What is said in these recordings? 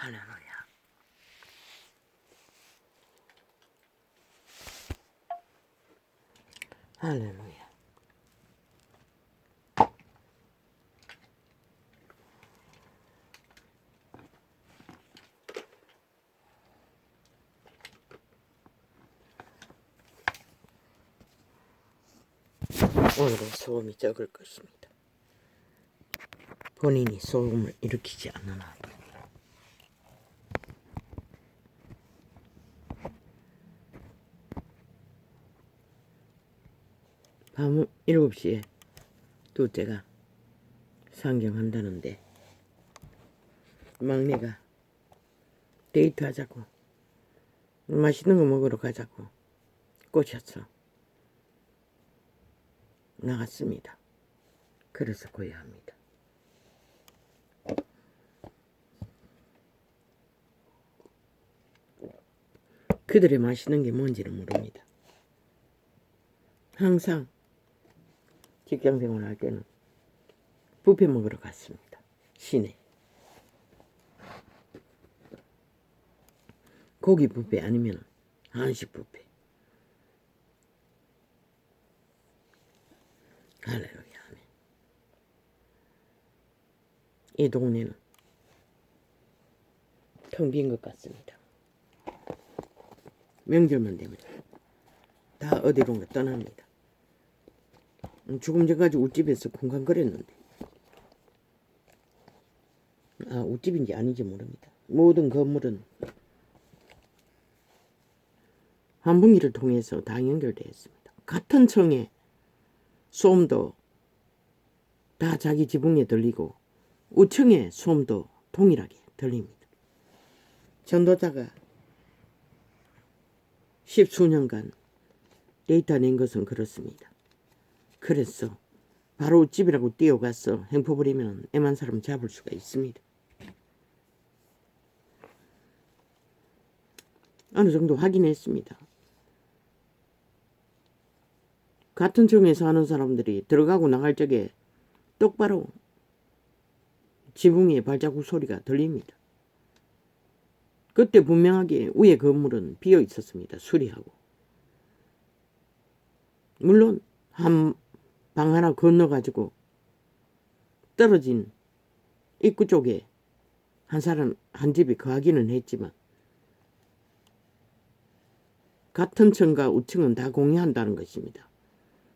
할렐루야. 할렐루야. 오늘은 소음이 적을 것입니다. 본인이 소음을 일으키지 않는 한. 밤 7시에 둘째가 상경한다는데 막내가 데이트하자고 맛있는 거 먹으러 가자고 꼬셔서 나갔습니다. 그래서 고야합니다. 그들의 맛있는 게 뭔지는 모릅니다. 항상 직장생활 할 때는 뷔페 먹으러 갔습니다. 시내. 고기 뷔페 아니면 한식 뷔페. 할렐루야. 이 동네는 텅 빈 것 같습니다. 명절만 되면 다 어디론가 떠납니다. 조금 전까지 웃집에서 쿵쾅거렸는데 웃집인지 아닌지 모릅니다. 모든 건물은 환풍기를 통해서 다 연결되어 있습니다. 같은 층에 소음도 다 자기 지붕에 들리고 우층의 소음도 동일하게 들립니다. 전도자가 10수년간 데이터 낸 것은 그렇습니다. 그래서 바로 웃집이라고 뛰어가서 행포 부리면 애만 사람 잡을 수가 있습니다. 어느 정도 확인했습니다. 같은 층에 사는 사람들이 들어가고 나갈 적에 똑바로 지붕에 발자국 소리가 들립니다. 그때 분명하게 위에 건물은 비어 있었습니다. 수리하고. 물론 한 방 하나 건너가지고 떨어진 입구 쪽에 한 사람 한 집이 거하기는 했지만 같은 층과 우층은 다 공유한다는 것입니다.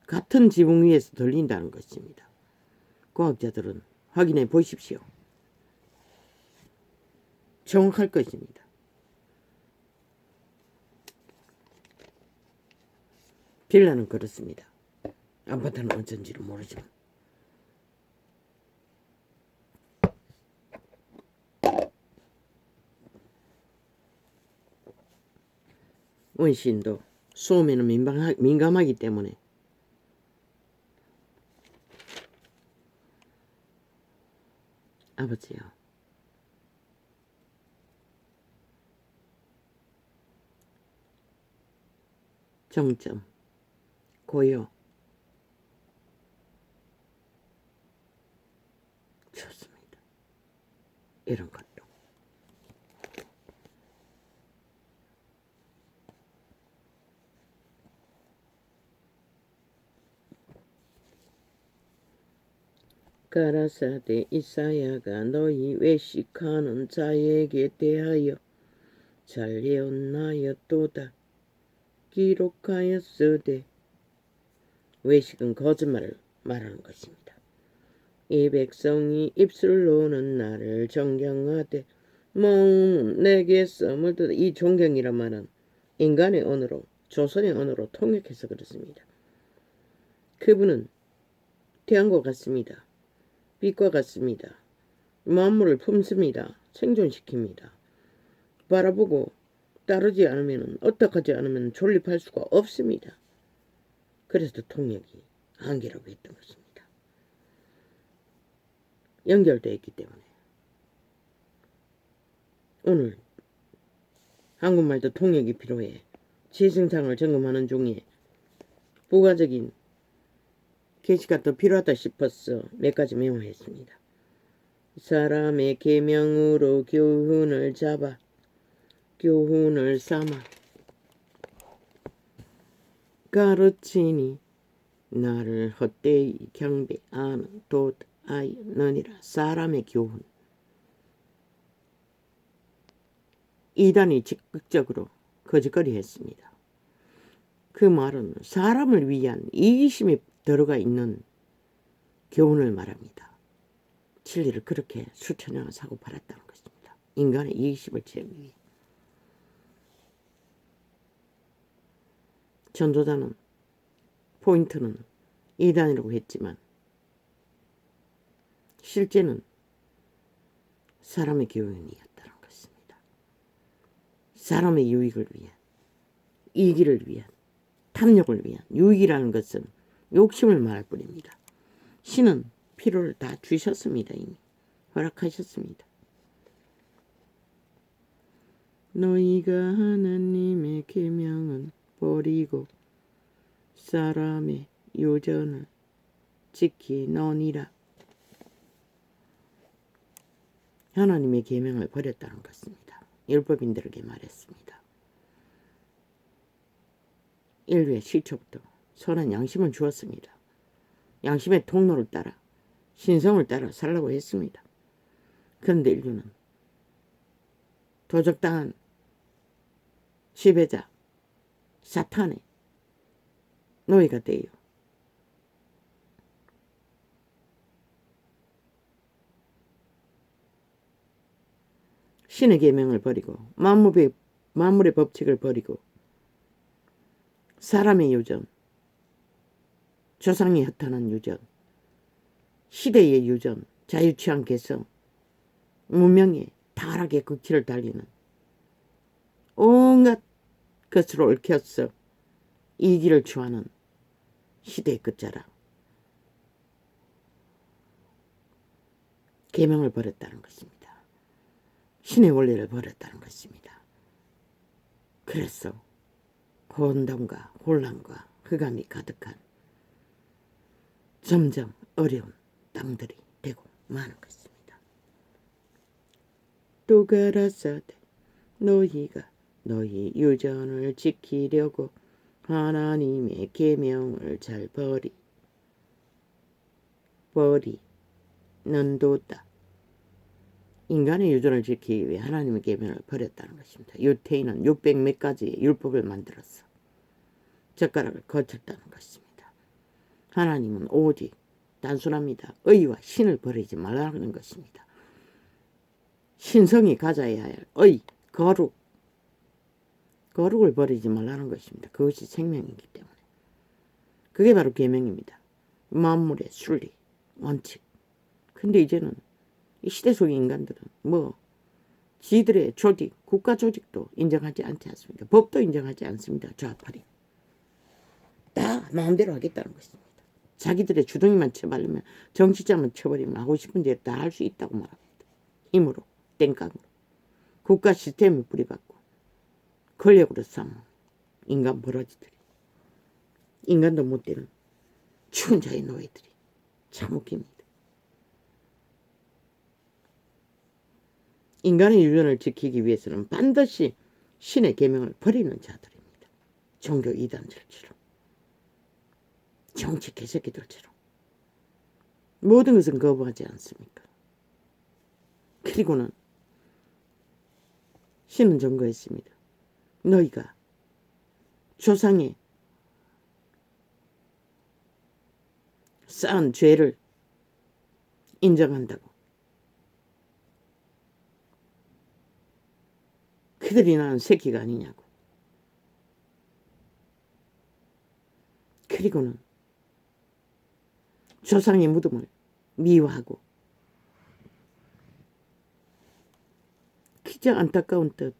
같은 지붕 위에서 들린다는 것입니다. 과학자들은 확인해 보십시오. 정확할 것입니다. 빌라는 그렇습니다. 아파트는 어쩐지는 모르지만. 원시인도 소음에는 민감하기 때문에 아버지요, 정점, 고요, 좋습니다. 이런 것도. 가라사대 이사야가 너희 외식하는 자에게 대하여 잘례었나였도다. 기록하였으되, 외식은 거짓말을 말하는 것입니다. 이 백성이 입술로는 나를 존경하되 몸은 내게 썸을 두다. 이 존경이란 말은 인간의 언어로, 조선의 언어로 통역해서 그렇습니다. 그분은 태양과 같습니다. 빛과 같습니다. 만물을 품습니다. 생존시킵니다. 바라보고 따르지 않으면, 어떡하지 않으면 존립할 수가 없습니다. 그래서 통역이 한계라고 했던 것입니다. 연결되어 있기 때문에. 오늘 한국말도 통역이 필요해. 재생산을 점검하는 중에 부가적인 게시가 더 필요하다 싶어서 몇 가지 메모했습니다. 사람의 계명으로 교훈을 잡아 교훈을 삼아 가르치니 나를 헛되이 경배하는 돛아이느니라. 사람의 교훈. 이단이 적극적으로 거짓거리 했습니다. 그 말은 사람을 위한 이기심이 들어가 있는 교훈을 말합니다. 진리를 그렇게 수천 년을 사고 팔았다는 것입니다. 인간의 이기심을 채우기 위해. 전도자는 포인트는 이단이라고 했지만 실제는 사람의 교훈이었다는 것입니다. 사람의 유익을 위한, 이기를 위한, 탐욕을 위한. 유익이라는 것은 욕심을 말할 뿐입니다. 신은 필요를 다 주셨습니다. 이미 허락하셨습니다. 너희가 하나님의 계명은 버리고 사람의 요전을 지키노니라. 하나님의 계명을 버렸다는 것입니다. 율법인들에게 말했습니다. 인류의 시초부터 선한 양심을 주었습니다. 양심의 통로를 따라 신성을 따라 살라고 했습니다. 그런데 인류는 도적당한 지배자 사탄의 노예가 돼요. 신의 계명을 버리고 만물의 법칙을 버리고 사람의 유전, 조상이 허탄한 유전, 시대의 유전, 자유취한 개성, 문명의 타락의 극치를 달리는 온갖 것으로 얽혀서 이기를 추하는 시대의 끝자락. 계명을 버렸다는 것입니다. 신의 원리를 버렸다는 것입니다. 그래서 혼돈과 혼란과 흑암이 가득한 점점 어려운 땅들이 되고 마는 것입니다. 또 가라사대 너희가 너희 유전을 지키려고 하나님의 계명을 잘 버리는도다. 인간의 유전을 지키기 위해 하나님의 계명을 버렸다는 것입니다. 유태인은 600 몇 가지의 율법을 만들었어. 젓가락을 거쳤다는 것입니다. 하나님은 오직 단순합니다. 의와 신을 버리지 말라는 것입니다. 신성이 가져야 할 의, 거룩을 버리지 말라는 것입니다. 그것이 생명이기 때문에. 그게 바로 계명입니다. 만물의 순리, 원칙. 근데 이제는 이 시대 속의 인간들은 지들의 조직, 국가 조직도 인정하지 않지 않습니까? 법도 인정하지 않습니다. 좌파리. 다 마음대로 하겠다는 것입니다. 자기들의 주둥이만 쳐바르면, 정치자만 쳐버리면 하고 싶은 대로 다 할 수 있다고 말합니다. 힘으로, 땡깡으로. 국가 시스템을 뿌리박고 권력으로 삼은 인간 버러지들이. 인간도 못 되는 추운 자의 노예들이. 참 웃깁니다. 인간의 유전을 지키기 위해서는 반드시 신의 계명을 버리는 자들입니다. 종교 이단들처럼, 정치 개새끼들처럼 모든 것은 거부하지 않습니까? 그리고는 신은 증거했습니다. 너희가 조상의 쌓은 죄를 인정한다고. 그들이 낳은 새끼가 아니냐고. 그리고는 조상의 무덤을 미워하고 기적 안타까운 뜻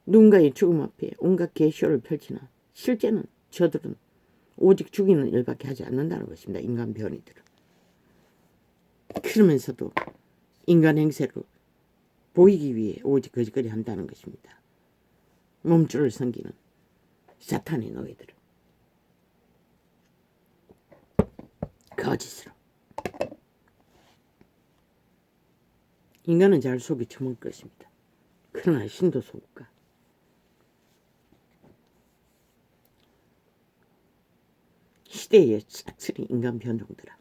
누군가의 죽음 앞에 온갖 개쇼를 펼치나 실제는 저들은 오직 죽이는 일밖에 하지 않는다는 것입니다. 인간 변이들은. 그러면서도 인간 행세로 보이기 위해 오직 거짓거리 한다는 것입니다. 몸줄을 섬기는 사탄의 노예들은 거짓으로 인간은 잘 속이 처먹을 것입니다. 그러나 신도 속을까? 시대의 싹쓸이 인간 변종들아.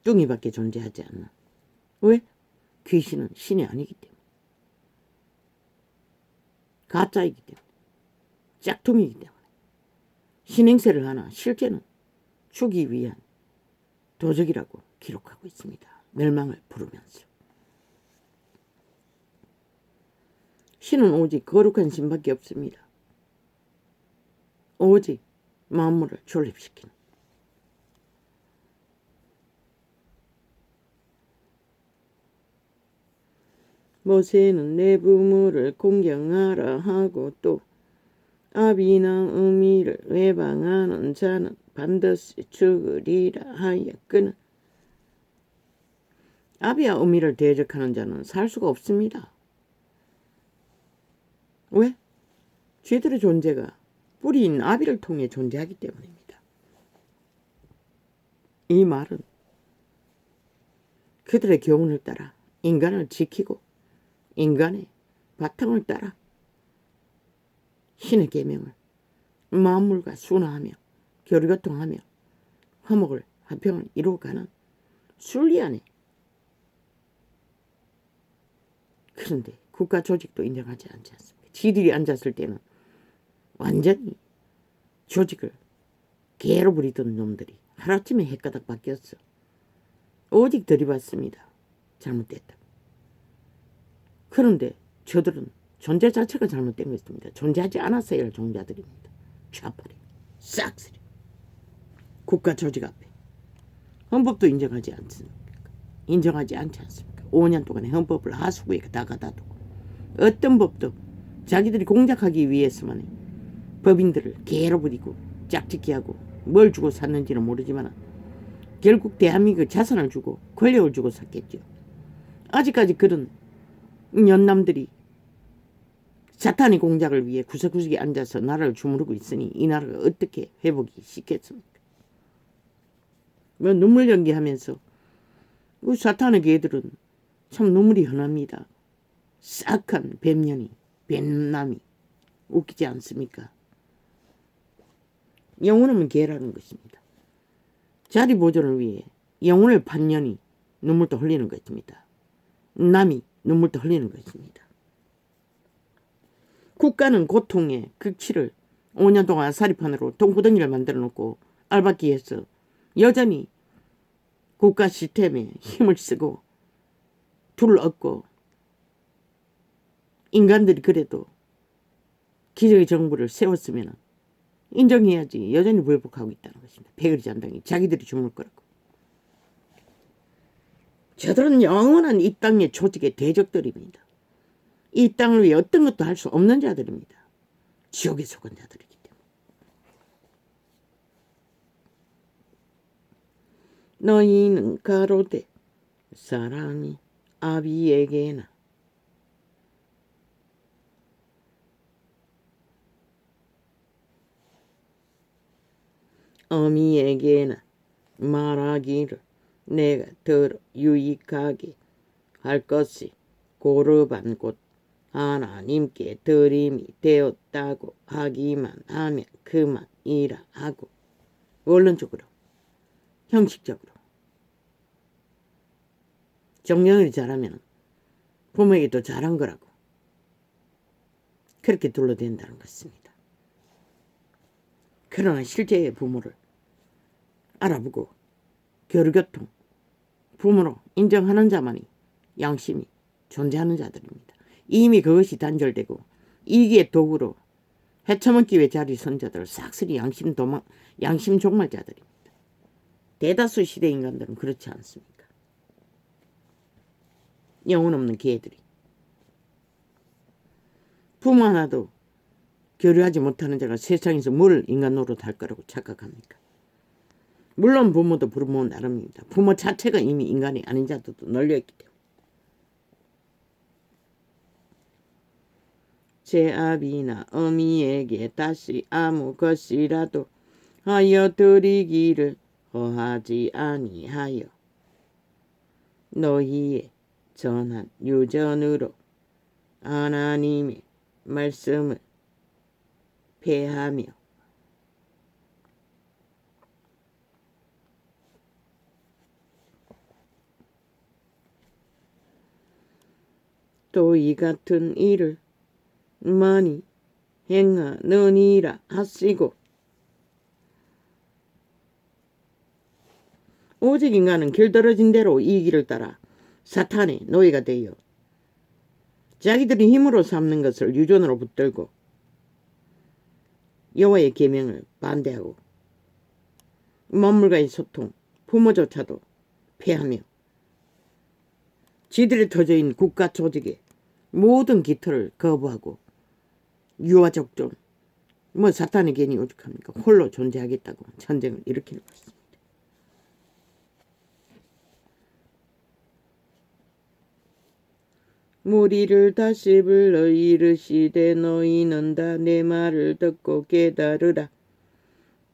뚱이밖에 존재하지 않나. 왜? 귀신은 신이 아니기 때문에. 가짜이기 때문에. 짝퉁이기 때문에. 신행세를 하나 실제는 추기 위한 도적이라고 기록하고 있습니다. 멸망을 부르면서. 신은 오직 거룩한 신밖에 없습니다. 오직 만물을 존립시키는. 모세는 내 부모를 공경하라 하고 또 아비나 어미를 외방하는 자는 반드시 죽으리라 하였거늘. 아비와 어미를 대적하는 자는 살 수가 없습니다. 왜? 쟤들의 존재가 뿌리인 아비를 통해 존재하기 때문입니다. 이 말은 그들의 교훈을 따라 인간을 지키고 인간의 바탕을 따라 신의 계명을 만물과 순화하며 교류교통하며 화목을 화평을 이루어가는 순리 안에. 그런데 국가 조직도 인정하지 않지 않습니까? 지들이 앉았을 때는 완전히 조직을 개로 부리던 놈들이 하루아침에 헷가닥 바뀌었어. 오직 들이받습니다. 잘못됐다. 그런데 저들은 존재 자체가 잘못된 것입니다. 존재하지 않았어야 할 종자들입니다. 좌파리, 싹쓸이. 국가 조직 앞에 헌법도 인정하지 않습니까? 인정하지 않지 않습니까? 5년 동안의 헌법을 하수구에 다 가다 두고 어떤 법도 자기들이 공작하기 위해서만 법인들을 개로 부리고 짝짓기 하고 뭘 주고 샀는지는 모르지만 결국 대한민국 자산을 주고 권력을 주고 샀겠죠. 아직까지 그런 연남들이 사탄의 공작을 위해 구석구석에 앉아서 나라를 주무르고 있으니 이 나라가 어떻게 회복이 쉽겠습니까? 뭐 눈물 연기하면서 그 사탄의 개들은 참 눈물이 흔합니다. 싹한 뱀년이 뱀남이 웃기지 않습니까? 영혼은 개라는 것입니다. 자리 보존을 위해 영혼을 판 년이 눈물도 흘리는 것입니다. 남이 눈물도 흘리는 것입니다. 국가는 고통의 극치를 5년 동안 사리판으로 돈구덩이를 만들어 놓고 알박기에서 여전히 국가 시스템에 힘을 쓰고 둘을 얻고 인간들이 그래도 기적의 정부를 세웠으면 인정해야지 여전히 불복하고 있다는 것입니다. 백의리 잔당이 자기들이 주물 거라고. 저들은 영원한 이 땅의 조직의 대적들입니다. 이 땅을 위해 어떤 것도 할 수 없는 자들입니다. 지옥에 속은 자들이기 때문에. 너희는 가로되 사랑이 아비에게나 어미에게나 말하기를 내가 더러 유익하게 할 것이 고르반 곧 하나님께 드림이 되었다고 하기만 하면 그만이라 하고. 원론적으로 형식적으로 정령이 잘하면 부모에게도 잘한 거라고 그렇게 둘러댄다는 것입니다. 그러나 실제의 부모를 알아보고 교류교통 부모로 인정하는 자만이 양심이 존재하는 자들입니다. 이미 그것이 단절되고 이기의 도구로 헤쳐먹기 위해 자리 선 자들 싹쓸이 양심 종말자들입니다. 대다수 시대 인간들은 그렇지 않습니까? 영혼 없는 개들이 부모 하나도 교류하지 못하는 자가 세상에서 뭘 인간 노릇할 거라고 착각합니까? 물론 부모도 부모 나름입니다. 부모 자체가 이미 인간이 아닌 자들도 널려있기 때문에. 제 아비나 어미에게 다시 아무 것이라도 하여 드리기를 허하지 아니하여 너희의 전한 유전으로 하나님의 말씀을 폐하며 또 이 같은 일을 많이 행하느니라 하시고 오직 인간은 길들어진 대로 이 길을 따라 사탄의 노예가 되어 자기들이 힘으로 삼는 것을 유전으로 붙들고 여호와의 계명을 반대하고 만물과의 소통, 부모조차도 폐하며 지들이 터져있는 국가 조직의 모든 기틀을 거부하고 유아족존, 사탄이 괜히 오죽합니까? 홀로 존재하겠다고 전쟁을 일으키는 것입니다. 무리를 다시 불러 이르시되 너희는 다 내 말을 듣고 깨달으라.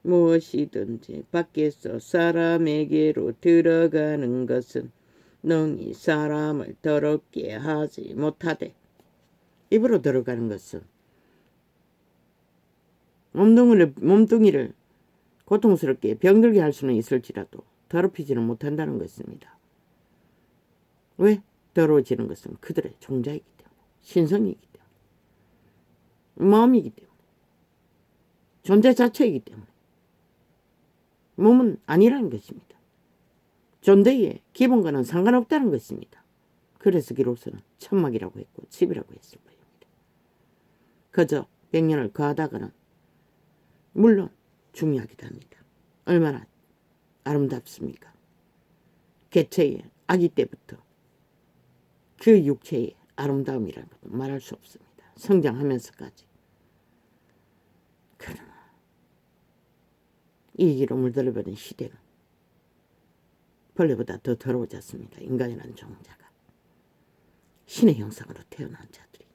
무엇이든지 밖에서 사람에게로 들어가는 것은 능히 사람을 더럽게 하지 못하되 입으로 들어가는 것은 몸뚱이를 고통스럽게 병들게 할 수는 있을지라도 더럽히지는 못한다는 것입니다. 왜? 더러워지는 것은 그들의 종자이기 때문에, 신성이기 때문에, 마음이기 때문에, 존재 자체이기 때문에 몸은 아니라는 것입니다. 존재의 기본과는 상관없다는 것입니다. 그래서 기록서는 천막이라고 했고 집이라고 했을 뿐입니다. 그저 100년을 거하다가는 물론 중요하기도 합니다. 얼마나 아름답습니까? 개체의 아기 때부터 그 육체의 아름다움이라는 것도 말할 수 없습니다. 성장하면서까지. 그러나 이 길로 물들어버린 시대는 벌레보다 더 더러워졌습니다. 인간이라는 종자가. 신의 형상으로 태어난 자들이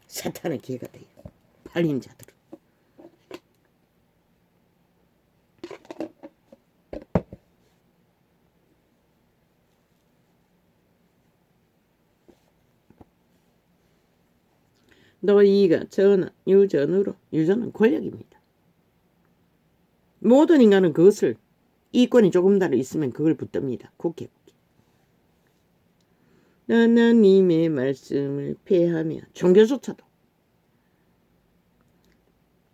사탄의 기회가 되어 팔린 자들은 너희가 전한 유전으로, 유전은 권력입니다. 모든 인간은 그것을 이권이 조금이라도 있으면 그걸 붙듭니다. 국회. 하나님의 말씀을 폐하며 종교조차도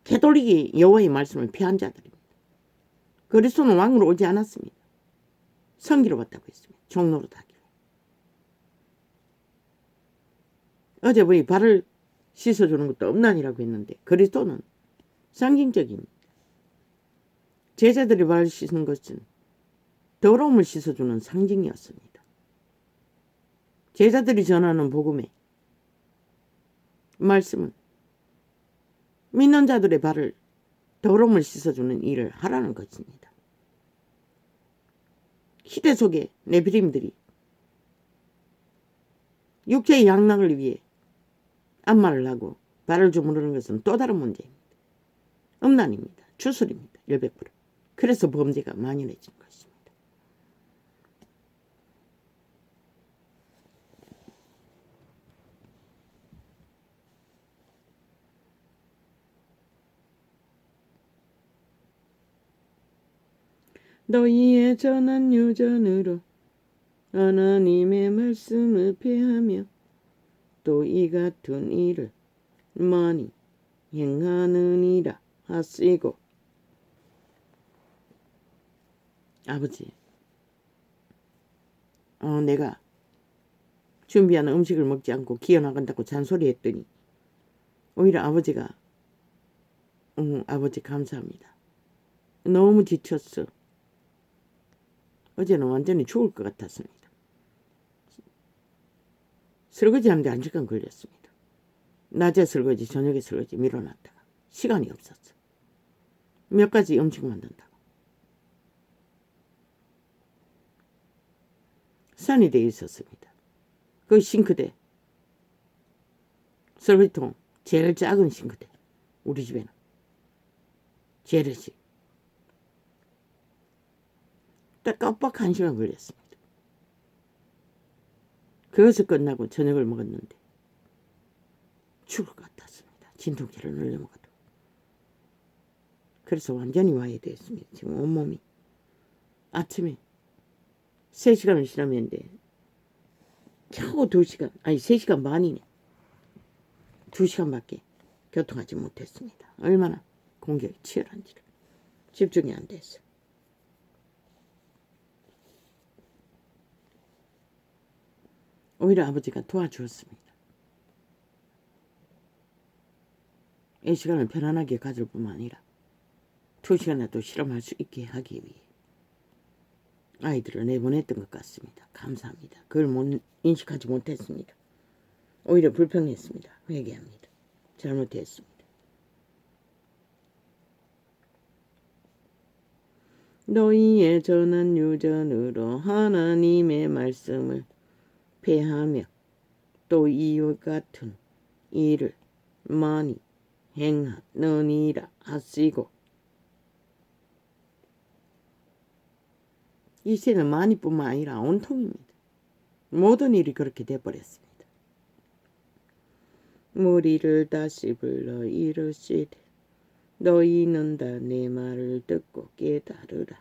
캐톨릭이 여호와의 말씀을 폐한 자들입니다. 그리스도는 왕으로 오지 않았습니다. 성기로 왔다고 했습니다. 종로로 다기로. 어제 우리 발을 씻어주는 것도 엄난이라고 했는데 그리스도는 상징적입니다. 제자들이 발을 씻은 것은 더러움을 씻어주는 상징이었습니다. 제자들이 전하는 복음의 말씀은 믿는 자들의 발을 더러움을 씻어주는 일을 하라는 것입니다. 시대 속에 네피림들이 육체의 양락을 위해 안마를 하고 발을 주무르는 것은 또 다른 문제입니다. 음란입니다. 주술입니다. 100%. 그래서 범죄가 만연해진 것입니다. 너희의 전한 유전으로 하나님의 말씀을 폐하며 또 이 같은 일을 많이 행하느니라 하시고 아버지 내가 준비하는 음식을 먹지 않고 기어나간다고 잔소리했더니 오히려 아버지가 아버지 감사합니다. 너무 지쳤어. 어제는 완전히 죽을 것 같았습니다. 설거지하는데 1시간 걸렸습니다. 낮에 설거지 저녁에 설거지 밀어놨다가 시간이 없었어. 몇 가지 음식 만든다고. 산이 되어 있었습니다. 그 싱크대 설거지통 제일 작은 싱크대 우리 집에는 재래식 딱 깜빡 1시간 걸렸습니다. 그것을 끝나고 저녁을 먹었는데 죽을 것 같았습니다. 진통제를 늘려 먹어도. 그래서 완전히 와해되었습니다. 지금 온몸이. 아침에 3시간을 지나면데 겨우 2시간, 아니 3시간 반이네. 2시간밖에 교통하지 못했습니다. 얼마나 공격이 치열한지를 집중이 안 됐어. 오히려 아버지가 도와주었습니다. 이 시간을 편안하게 가질 뿐만 아니라 2시간이라도 실험할 수 있게 하기 위해 아이들을 내보냈던 것 같습니다. 감사합니다. 그걸 인식하지 못했습니다. 오히려 불평했습니다. 회개합니다. 잘못했습니다. 너희의 전한 유전으로 하나님의 말씀을 폐하며 또 이와 같은 일을 많이 행하느니라 하시고, 이 시는 많이뿐만 아니라 온통입니다. 모든 일이 그렇게 돼버렸습니다. 무리를 다시 불러 이르시되 너희는 다 내 말을 듣고 깨달으라.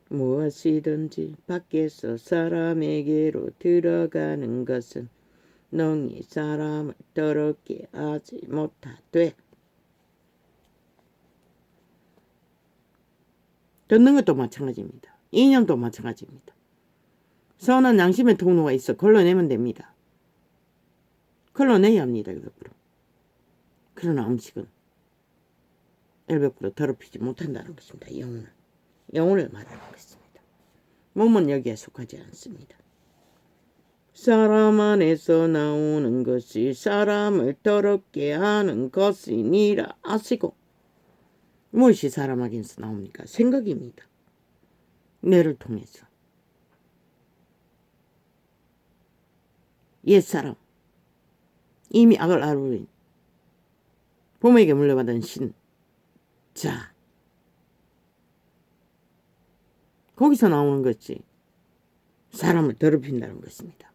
무엇이든지 밖에서 사람에게로 들어가는 것은 능히 사람을 더럽게 하지 못하되, 듣는 것도 마찬가지입니다. 이념도 마찬가지입니다. 선한 양심의 통로가 있어 걸러내면 됩니다. 걸러내야 합니다. 100%. 그러나 음식은 100% 더럽히지 못한다는 것입니다. 영혼을 말하는 것입니다. 몸은 여기에 속하지 않습니다. 사람 안에서 나오는 것이 사람을 더럽게 하는 것이니라 하시고, 무엇이 사람에게서 나옵니까? 생각입니다. 뇌를 통해서. 옛사람, 이미 악을 알아버린 봄에게 물려받은 신, 자, 거기서 나오는 것이 사람을 더럽힌다는 것입니다.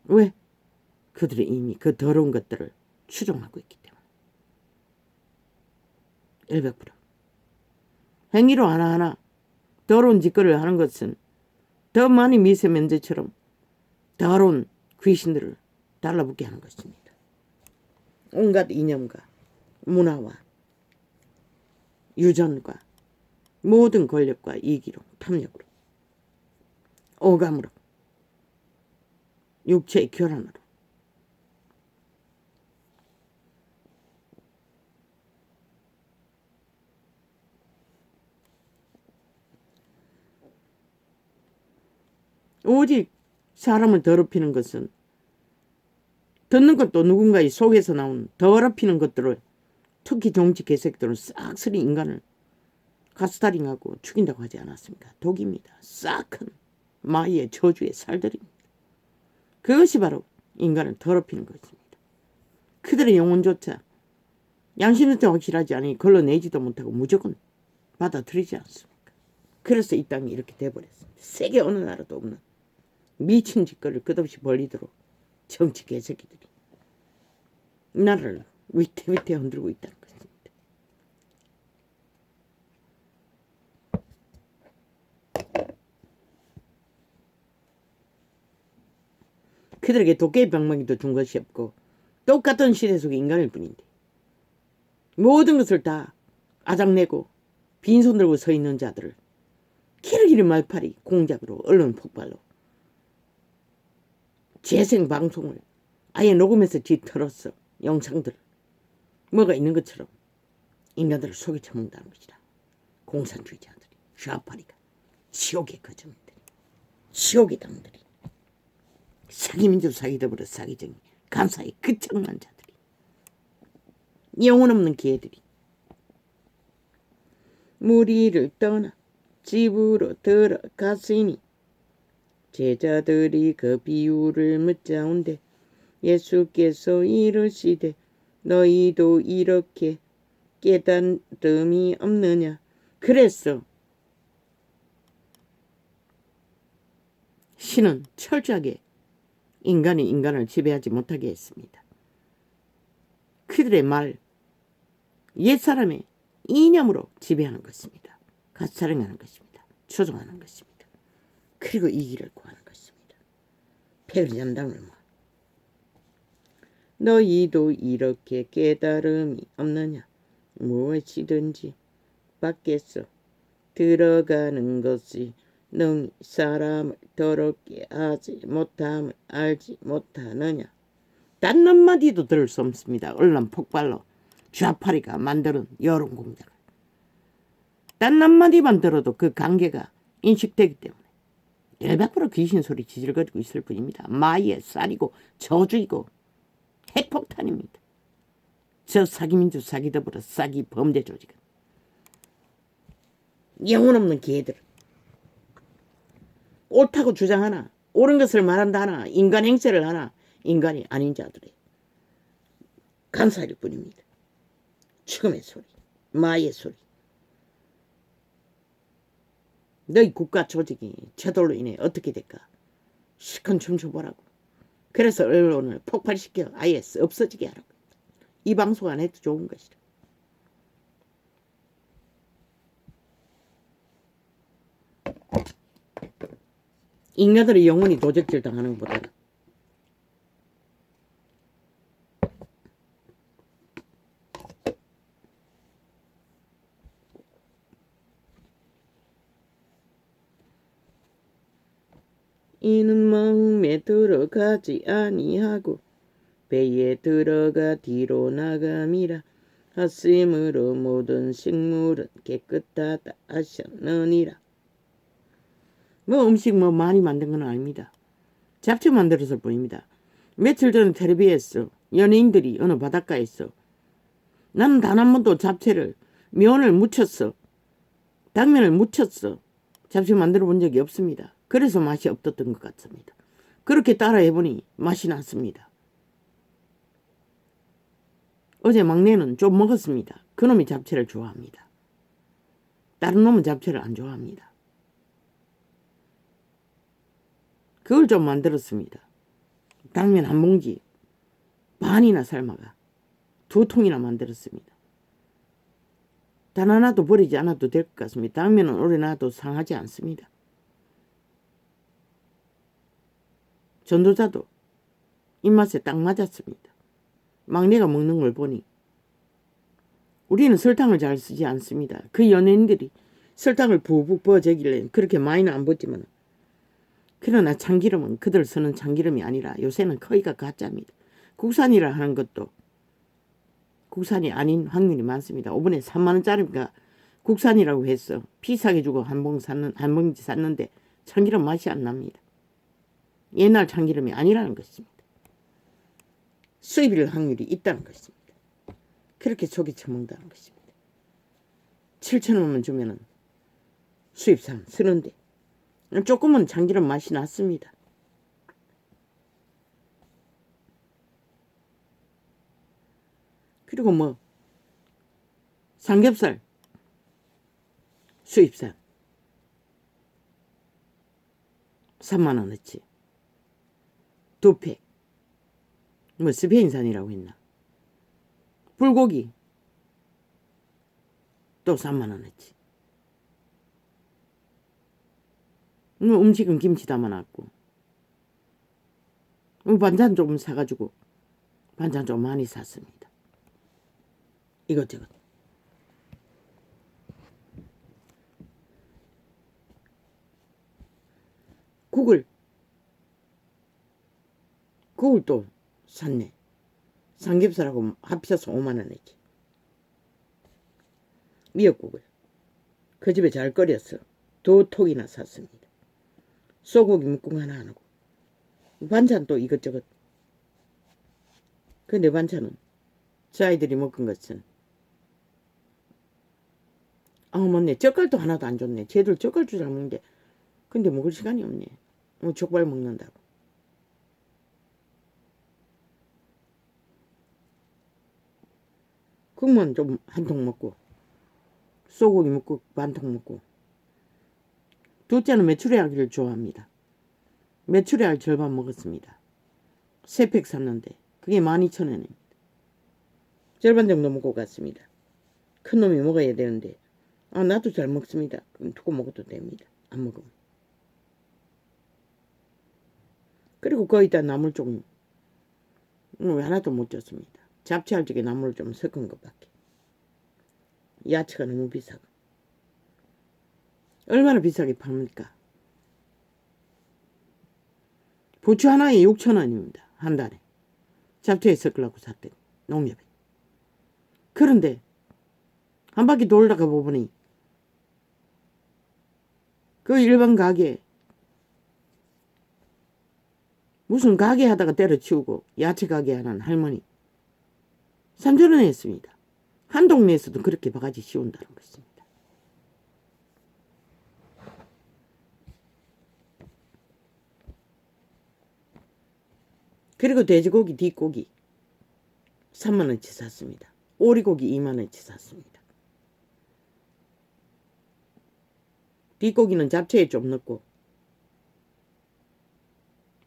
왜? 그들이 이미 그 더러운 것들을 추종하고 있기 때문에. 100%. 행위로 하나하나 더러운 짓거리를 하는 것은 더 많이 미세먼지처럼 더러운 귀신들을 달라붙게 하는 것입니다. 온갖 이념과 문화와 유전과 모든 권력과 이기로, 탐욕으로, 오감으로, 육체의 교란으로, 오직 사람을 더럽히는 것은 듣는 것도 누군가의 속에서 나온 더럽히는 것들을, 특히 정치 개새끼들은 싹쓸이 인간을 가스타링하고 죽인다고 하지 않았습니까? 독입니다. 싹한 마귀의 저주의 살들입니다. 그것이 바로 인간을 더럽히는 것입니다. 그들의 영혼조차 양심조차 확실하지 않으니 걸러내지도 못하고 무조건 받아들이지 않습니까? 그래서 이 땅이 이렇게 돼버렸습니다. 세계 어느 나라도 없는 미친 짓거리를 끝없이 벌리도록 정치 개새끼들이 나라를 위태위태 흔들고 있다는 것입니다. 그들에게 도깨비 방망이도 준 것이 없고 똑같은 시대 속의 인간일 뿐인데, 모든 것을 다 아작내고 빈손 들고 서 있는 자들을 길길이 말팔이 공작으로, 언론 폭발로 재생 방송을 아예 녹음해서 뒤틀었어. 영상들을 뭐가 있는 것처럼 인간들을 속여 처먹는다는 것이다. 공산주의자들이, 좌파리가, 지옥의 거점들이, 지옥의 당들이, 사기민족 사기더불어 사기쟁이, 감사의 끝장난 자들이, 영혼 없는 개들이 무리를 떠나 집으로 들어갔으니 제자들이 그 비유를 묻자온데 예수께서 이르시되 너희도 이렇게 깨달음이 없느냐. 그래서 신은 철저하게 인간이 인간을 지배하지 못하게 했습니다. 그들의 말, 옛사람의 이념으로 지배하는 것입니다. 가스촬영하는 것입니다. 조종하는 것입니다. 그리고 이 길을 구하는 것입니다. 백의장당을 너희도 이렇게 깨달음이 없느냐? 무엇이든지 밖에서 들어가는 것이 능히 사람을 더럽게 하지 못함을 알지 못하느냐? 단 한마디도 들을 수 없습니다. 얼른 폭발로 좌파리가 만드는 여론공작을. 단 한마디만 들어도 그 관계가 인식되기 때문에 100% 귀신 소리 지질거리고 있을 뿐입니다. 마의 쌀이고 저주이고 핵폭탄입니다. 저 사기민주 사기더불어 사기 범죄 조직은 영혼 없는 개들, 옳다고 주장하나 옳은 것을 말한다 하나 인간 행세를 하나 인간이 아닌 자들의 간사일 뿐입니다. 죽음의 소리, 마의 소리. 너희 국가 조직이 저돌로 인해 어떻게 될까? 시큰 춤춰보라고. 그래서 언론을 폭발시켜 아예 없어지게 하라고. 이 방송 안 해도 좋은 것이다. 인간들의 영혼이 도적질 당하는 것보다는 이는 마음에 들어가지 아니하고 배에 들어가 뒤로 나감이라 하심으로 모든 식물은 깨끗하다 하셨느니라. 음식 많이 만든 건 아닙니다. 잡채 만들었을 뿐입니다. 며칠 전에 텔레비에서 연예인들이 어느 바닷가에서 나는 단 한 번도 잡채를 면을 무쳤어. 당면을 무쳤어. 잡채 만들어 본 적이 없습니다. 그래서 맛이 없었던 것 같습니다. 그렇게 따라해보니 맛이 났습니다. 어제 막내는 좀 먹었습니다. 그놈이 잡채를 좋아합니다. 다른 놈은 잡채를 안 좋아합니다. 그걸 좀 만들었습니다. 당면 한 봉지 반이나 삶아가 2통이나 만들었습니다. 단 하나도 버리지 않아도 될 것 같습니다. 당면은 오래 놔도 상하지 않습니다. 전도자도 입맛에 딱 맞았습니다. 막내가 먹는 걸 보니 우리는 설탕을 잘 쓰지 않습니다. 그 연예인들이 설탕을 부북 부어제길래 그렇게 많이는 안 붓지만 그러나 참기름은 그들 쓰는 참기름이 아니라 요새는 거의가 가짜입니다. 국산이라 하는 것도 국산이 아닌 확률이 많습니다. 5분에 3만원짜리가 국산이라고 해서 비싸게 주고 한 봉지 샀는데 참기름 맛이 안 납니다. 옛날 참기름이 아니라는 것입니다. 수입일 확률이 있다는 것입니다. 그렇게 속이 처먹는다는 것입니다. 7,000원만 주면은 수입산 쓰는데 조금은 참기름 맛이 났습니다. 그리고 삼겹살 수입산 3만원어치 2팩 스페인산이라고 했나. 불고기 또 3만원어치. 음식은 김치 담아놨고 반찬 좀 사가지고 반찬 좀 많이 샀습니다. 이것저것. 국을 또 샀네. 삼겹살하고 합쳐서 5만원이지. 미역국을 그 집에 잘 끓여서 2톡이나 샀습니다. 소고기 묵국 하나 안 하고 반찬 또 이것저것. 근데 반찬은 저 아이들이 먹은 것은 맞네. 젓갈도 하나도 안 줬네. 쟤들 젓갈도 잘 먹는데 근데 먹을 시간이 없네. 족발 먹는다고. 국만 좀 한 통 먹고 소고기 묵국 반통 먹고. 둘째는 메추리알기를 좋아합니다. 매출의 알 절반 먹었습니다. 3팩 샀는데 그게 12,000원입니다. 절반 정도 먹고 갔습니다. 큰 놈이 먹어야 되는데 나도 잘 먹습니다. 그럼 두고 먹어도 됩니다. 안 먹으면. 그리고 거기다 나물 좀 하나도 못 줬습니다. 잡채할 적에 나물을 좀 섞은 것밖에. 야채가 너무 비싸고. 얼마나 비싸게 팝니까? 부추 하나에 6,000원입니다. 한 달에. 잡채에 섞으려고 샀더니 농협에. 그런데 한 바퀴 돌다가 보니 그 일반 가게 무슨 가게 하다가 때려치우고 야채 가게 하는 할머니 3,000원에 했습니다. 한 동네에서도 그렇게 바가지 씌운다는 것입니다. 그리고 돼지고기, 뒷고기 3만원치 샀습니다. 오리고기 2만원치 샀습니다. 뒷고기는 잡채에 좀 넣고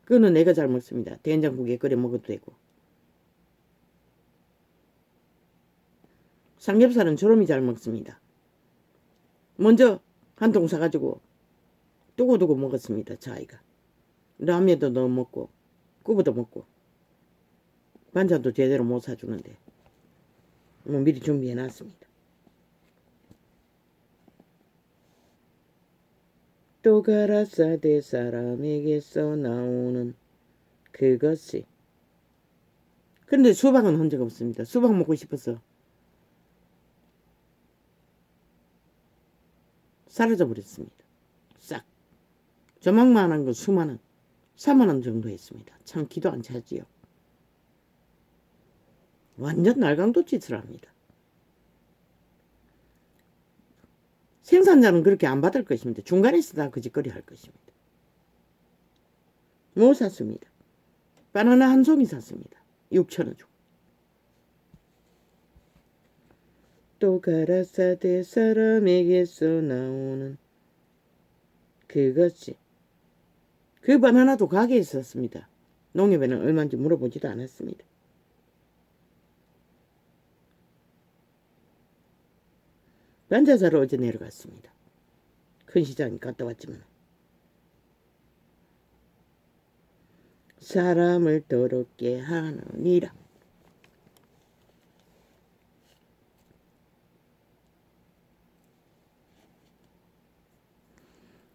그거는 내가 잘 먹습니다. 된장국에 끓여 먹어도 되고. 삼겹살은 저놈이 잘 먹습니다. 먼저 한 통 사가지고 두고두고 먹었습니다. 저 아이가. 라면도 넣어 먹고 꾸부도 먹고 반찬도 제대로 못 사주는데 미리 준비해놨습니다. 또 가라사대 사람에게서 나오는 그것이. 그런데 수박은 한 적 없습니다. 수박 먹고 싶어서 사라져버렸습니다. 싹. 조망만한 건 수만원 3만원 정도 했습니다. 참 기도 안 차지요. 완전 날강도짓을 합니다. 생산자는 그렇게 안 받을 것입니다. 중간에서 다 거짓거리 할 것입니다. 뭐 샀습니다. 바나나 한 송이 샀습니다. 6,000원 주고. 또 가라사대 사람에게서 나오는 그것이. 그 바나나도 가게에서 샀습니다. 농협에는 얼마인지 물어보지도 않았습니다. 반찬 사러 어제 내려갔습니다. 큰 시장에 갔다 왔지만 사람을 더럽게 하느니라.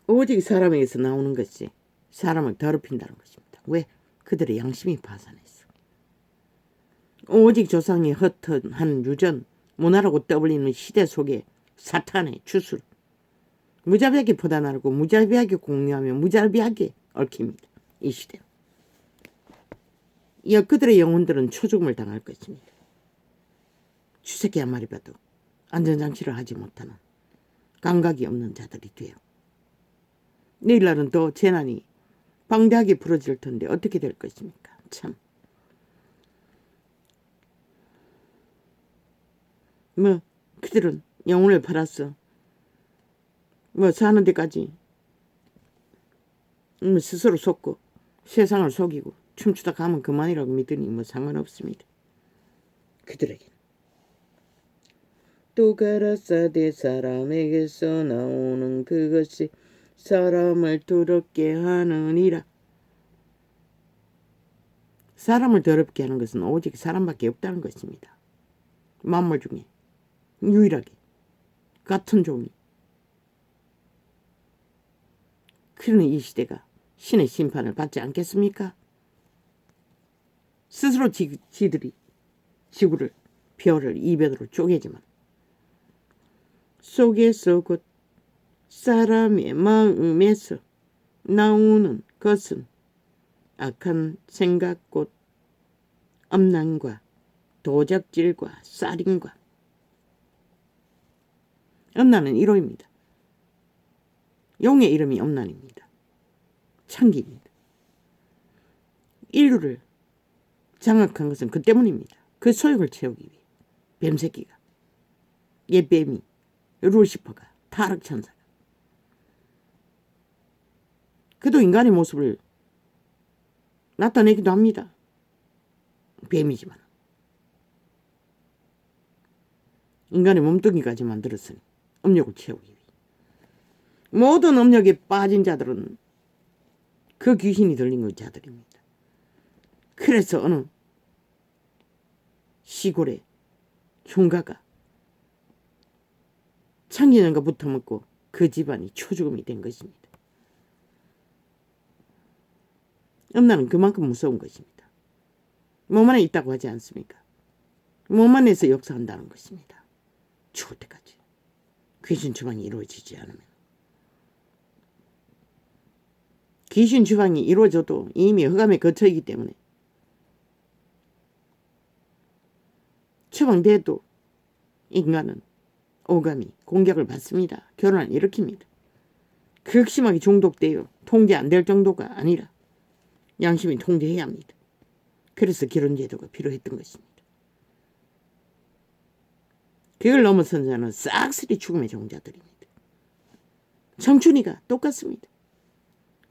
오직 사람에게서 나오는 것이 사람을 더럽힌다는 것입니다. 왜? 그들의 양심이 파산했어. 오직 조상의 헛헛한 유전, 문화라고 떠벌리는 시대 속에 사탄의 주술, 무자비하게 포단하고 무자비하게 공유하며 무자비하게 얽힙니다. 이 시대. 이어 그들의 영혼들은 초죽음을 당할 것입니다. 주새끼 한 마리 봐도 안전장치를 하지 못하는 감각이 없는 자들이 돼요. 내일날은 더 재난이 방대하게 불어질 텐데 어떻게 될 것입니까? 참. 그들은 영혼을 팔았어. 사는 데까지 스스로 속고 세상을 속이고 춤추다 가면 그만이라고 믿으니 상관없습니다. 그들에게는. 또 가라사대 사람에게서 나오는 그것이 사람을 더럽게 하느니라. 사람을 더럽게 하는 것은 오직 사람밖에 없다는 것입니다. 만물 중에 유일하게 같은 종이. 그러니 이 시대가 신의 심판을 받지 않겠습니까? 스스로 지들이 지구를 별을 이변으로 쪼개지만 속에서 곧 사람의 마음에서 나오는 것은 악한 생각 곧 엄난과 도적질과 살인과. 엄난은 1호입니다. 용의 이름이 엄난입니다. 창기입니다. 인류를 장악한 것은 그 때문입니다. 그 소욕을 채우기 위해 뱀새끼가, 옛뱀이, 루시퍼가, 타락천사가. 그도 인간의 모습을 나타내기도 합니다. 뱀이지만. 인간의 몸뚱이까지 만들었으니 업력을 채우기 위해. 모든 업력에 빠진 자들은 그 귀신이 들린 그 자들입니다. 그래서 어느 시골의 흉가가 창기년과 붙어먹고 그 집안이 초죽음이 된 것입니다. 음란은 그만큼 무서운 것입니다. 몸 안에 있다고 하지 않습니까? 몸 안에서 역사한다는 것입니다. 죽을 때까지. 귀신 추방이 이루어지지 않으면. 귀신 추방이 이루어져도 이미 흑암에 거쳐있기 때문에 추방돼도 인간은 오감이 공격을 받습니다. 결혼을 일으킵니다. 극심하게 중독되어 통제 안 될 정도가 아니라 양심이 통제해야 합니다. 그래서 결혼제도가 필요했던 것입니다. 그걸 넘어선 자는 싹쓸이 죽음의 종자들입니다. 청춘이가 똑같습니다.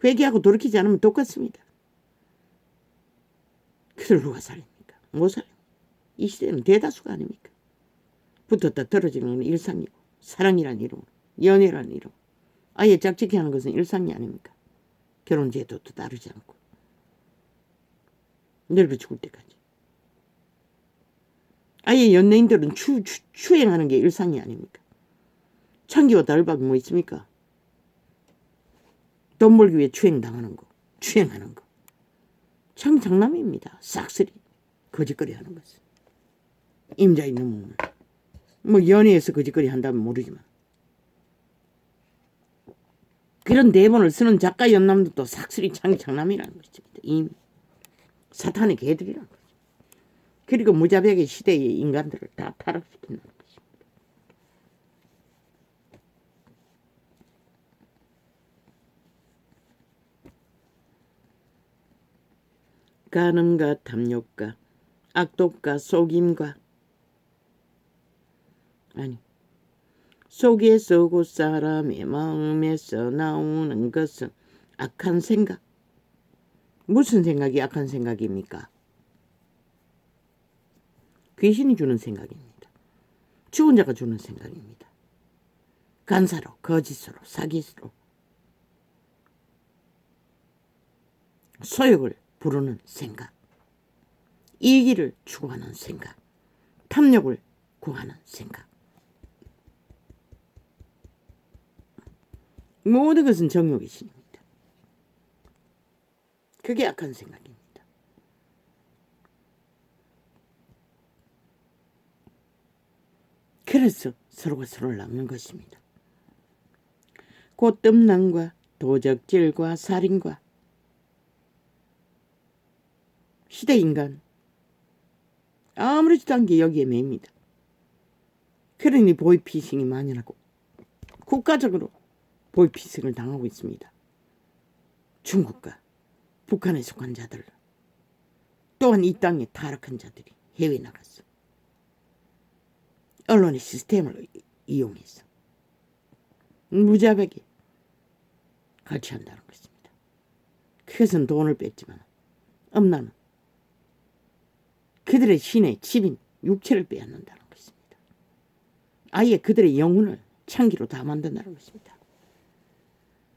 회개하고 돌이키지 않으면 똑같습니다. 그들 누가 살립니까? 못 살립니다. 이 시대는 대다수가 아닙니까? 붙었다 떨어지는 건 일상이고 사랑이란 이름, 연애란 이름, 아예 짝짓기 하는 것은 일상이 아닙니까? 결혼제도도 다르지 않고 늙어 죽을 때까지. 아예 연예인들은 추행하는 게 일상이 아닙니까? 창기와 달박이 뭐 있습니까? 돈 벌기 위해 추행당하는 거, 추행하는 거. 참 장남입니다. 싹쓸이 거짓거리 하는 것은. 임자 있는 몸을. 뭐 연애에서 거짓거리 한다면 모르지만. 그런 대본을 쓰는 작가 연남들도 싹쓸이 장남이라는 것입니다. 이미 사탄의 개들이라는 거죠. 그리고 무자백의 시대의 인간들을 다 타락시키는 것입니다. 간음과 탐욕과 악독과 속임과 아니 속에서 곧 사람의 마음에서 나오는 것은 악한 생각. 무슨 생각이 악한 생각입니까? 귀신이 주는 생각입니다. 죽은 자가 주는 생각입니다. 간사로, 거짓으로, 사기로 소욕을 부르는 생각, 이기를 추구하는 생각, 탐욕을 구하는 생각. 모든 것은 정욕의 신입니다. 그게 악한 생각입니다. 그래서 서로가 서로를 낚는 것입니다. 곧 뜸남과 도적질과 살인과 시대 인간 아무렇지도 않게 여기에 매입니다. 그러니 보이피싱이 만연하고 국가적으로 보이피싱을 당하고 있습니다. 중국과 북한에 속한 자들, 또한 이 땅에 타락한 자들이 해외에 나갔어. 언론의 시스템을 이용해서 무자백에 갈취한다는 것입니다. 그것은 돈을 뺐지만 음란은 그들의 신의 집인 육체를 빼앗는다는 것입니다. 아예 그들의 영혼을 창기로 다 만든다는 것입니다.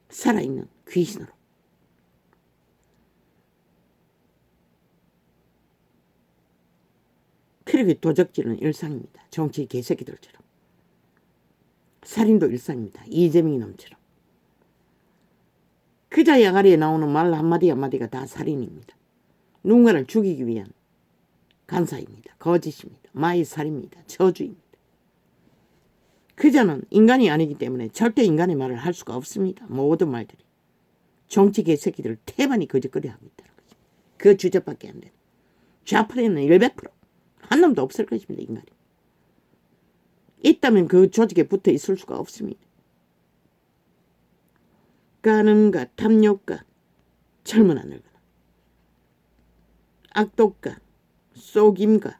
살아있는 귀신으로. 그리고 도적질은 일상입니다. 정치 개새끼들처럼. 살인도 일상입니다. 이재명 이놈처럼. 그자 야가리에 나오는 말 한마디 한마디가 다 살인입니다. 누군가를 죽이기 위한 간사입니다. 거짓입니다. 마의살입니다. 저주입니다. 그자는 인간이 아니기 때문에 절대 인간의 말을 할 수가 없습니다. 모든 말들이. 정치 개새끼들 태반이 거짓거리 하고 있다는 거죠. 그 주제밖에 안 되는. 좌파에는 100%. 한 놈도 없을 것입니다. 인간이. 있다면 그 조직에 붙어 있을 수가 없습니다. 간음과 탐욕과 젊으나 늙으나 악독과 속임과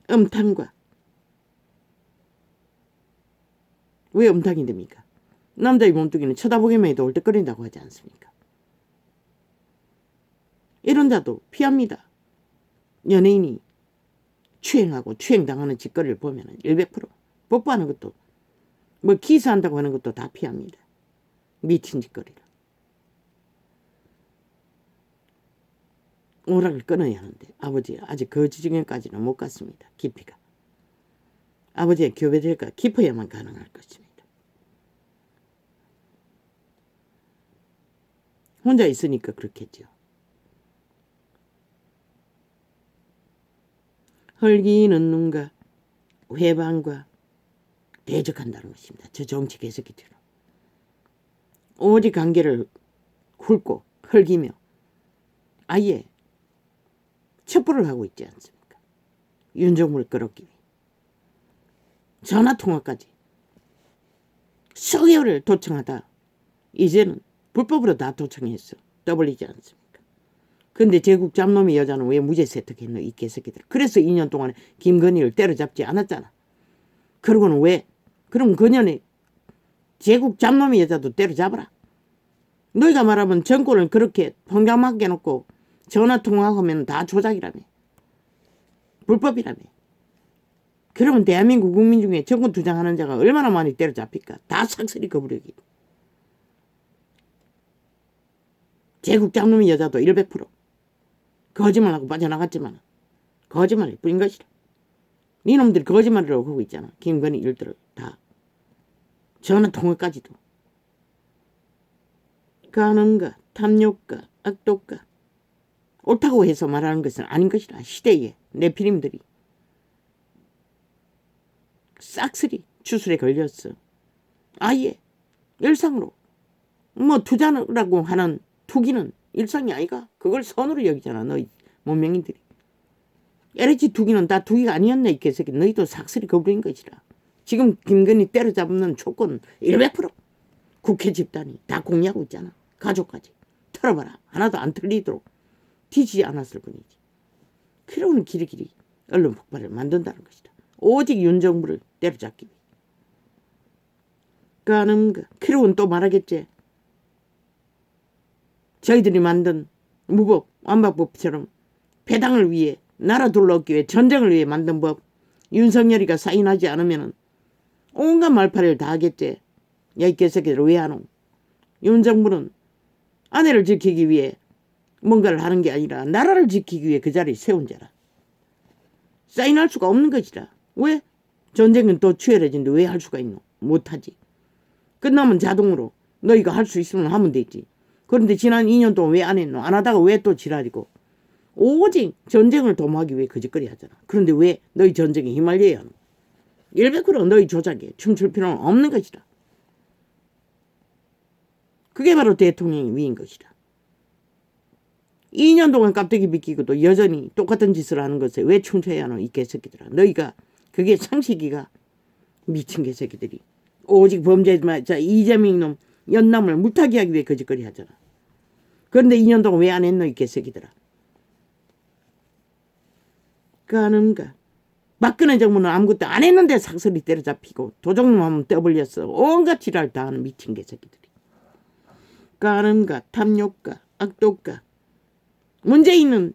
음탕과 왜 음탕이 됩니까? 남자의 몸뚱이는 쳐다보기만 해도 얼떡거린다고 하지 않습니까? 이런 자도 피합니다. 연예인이 추행하고 추행당하는 짓거리를 보면 100% 뽀뽀하는 것도 뭐 키스한다고 하는 것도 다 피합니다. 미친 짓거리를. 오락을 끊어야 하는데 아버지 아직 그 지경까지는 못 갔습니다. 깊이가. 아버지의 교배대가 깊어야만 가능할 것입니다. 혼자 있으니까 그렇겠죠. 헐기는 눈과 회방과 대적한다는 것입니다. 저 정치 개새끼들은. 오직 관계를 훑고 헐기며 아예 첩보를 하고 있지 않습니까? 윤정부를 끌었기 위해. 전화통화까지 수개월을 도청하다 이제는 불법으로 다 도청했어. 떠벌리지 않습니까? 근데 제국 잡놈의 여자는 왜 무죄 세탁했노 이 개새끼들. 그래서 2년 동안에 김건희를 때려잡지 않았잖아. 그러고는 왜? 그럼 그년의 제국 잡놈의 여자도 때려잡아라. 너희가 말하면 정권을 그렇게 통장맞게 놓고 전화통화하면 다 조작이라며. 불법이라며. 그러면 대한민국 국민 중에 정권 투쟁하는 자가 얼마나 많이 때려잡힐까. 다 삭슬이 거부력이. 제국 잡놈의 여자도 100% 거짓말하고 빠져나갔지만 거짓말일 뿐인 것이라. 니놈들이 거짓말이라고 하고 있잖아. 김건희 일들을 다. 전화통화까지도. 간음가, 탐욕가, 악독가. 옳다고 해서 말하는 것은 아닌 것이라. 시대에 내피림들이 싹쓸이 추술에 걸렸어. 아예 일상으로. 뭐 투자라고 하는 투기는 일상이 아이가. 그걸 선으로 여기잖아. 너희 문명인들이. LH 투기는 다 투기가 아니었네 이 개새끼. 너희도 삭슬이 거부인 것이라. 지금 김건희 때려잡는 조건 100% 국회 집단이 다 공유하고 있잖아. 가족까지. 털어봐라. 하나도 안 틀리도록 뒤지지 않았을 뿐이지. 그러고는 길이길이 언론 폭발을 만든다는 것이다. 오직 윤정부를 때려잡기 위해. 가는가. 그러고는 또 말하겠지. 저희들이 만든 무법 완박법처럼 배당을 위해 나라 둘러엎기 위해 전쟁을 위해 만든 법 윤석열이가 사인하지 않으면 온갖 말파를 다 하겠지. 야 이 개새끼들 왜 하노. 윤정부는 아내를 지키기 위해 뭔가를 하는 게 아니라 나라를 지키기 위해 그 자리에 세운 자라. 사인할 수가 없는 것이라. 왜? 전쟁은 또 치열해진데 왜 할 수가 있노. 못하지. 끝나면 자동으로 너희가 할 수 있으면 하면 되지. 그런데 지난 2년 동안 왜 안 했노? 안 하다가 왜 또 지랄이고. 오직 전쟁을 도모하기 위해 거짓거리 하잖아. 그런데 왜 너희 전쟁에 휘말려야 하노? 100% 너희 조작에 춤출 필요는 없는 것이다. 그게 바로 대통령의 위인 것이다. 2년 동안 깍두기 비키고도 여전히 똑같은 짓을 하는 것에 왜 춤춰야 하노 이 개새끼들아. 너희가 그게 상식이가 미친 개새끼들이. 오직 범죄자 이재명 놈 연남을 물타기 하기 위해 거짓거리 하잖아. 그런데 2년 동안 왜 안 했노 이 개새끼들아. 가는가. 박근혜 정부는 아무것도 안 했는데 삭슬이 때려잡히고 도적놈 하면 떠벌렸어. 온갖 지랄 다 하는 미친 개새끼들이. 가는가. 탐욕가. 악독가. 문재인은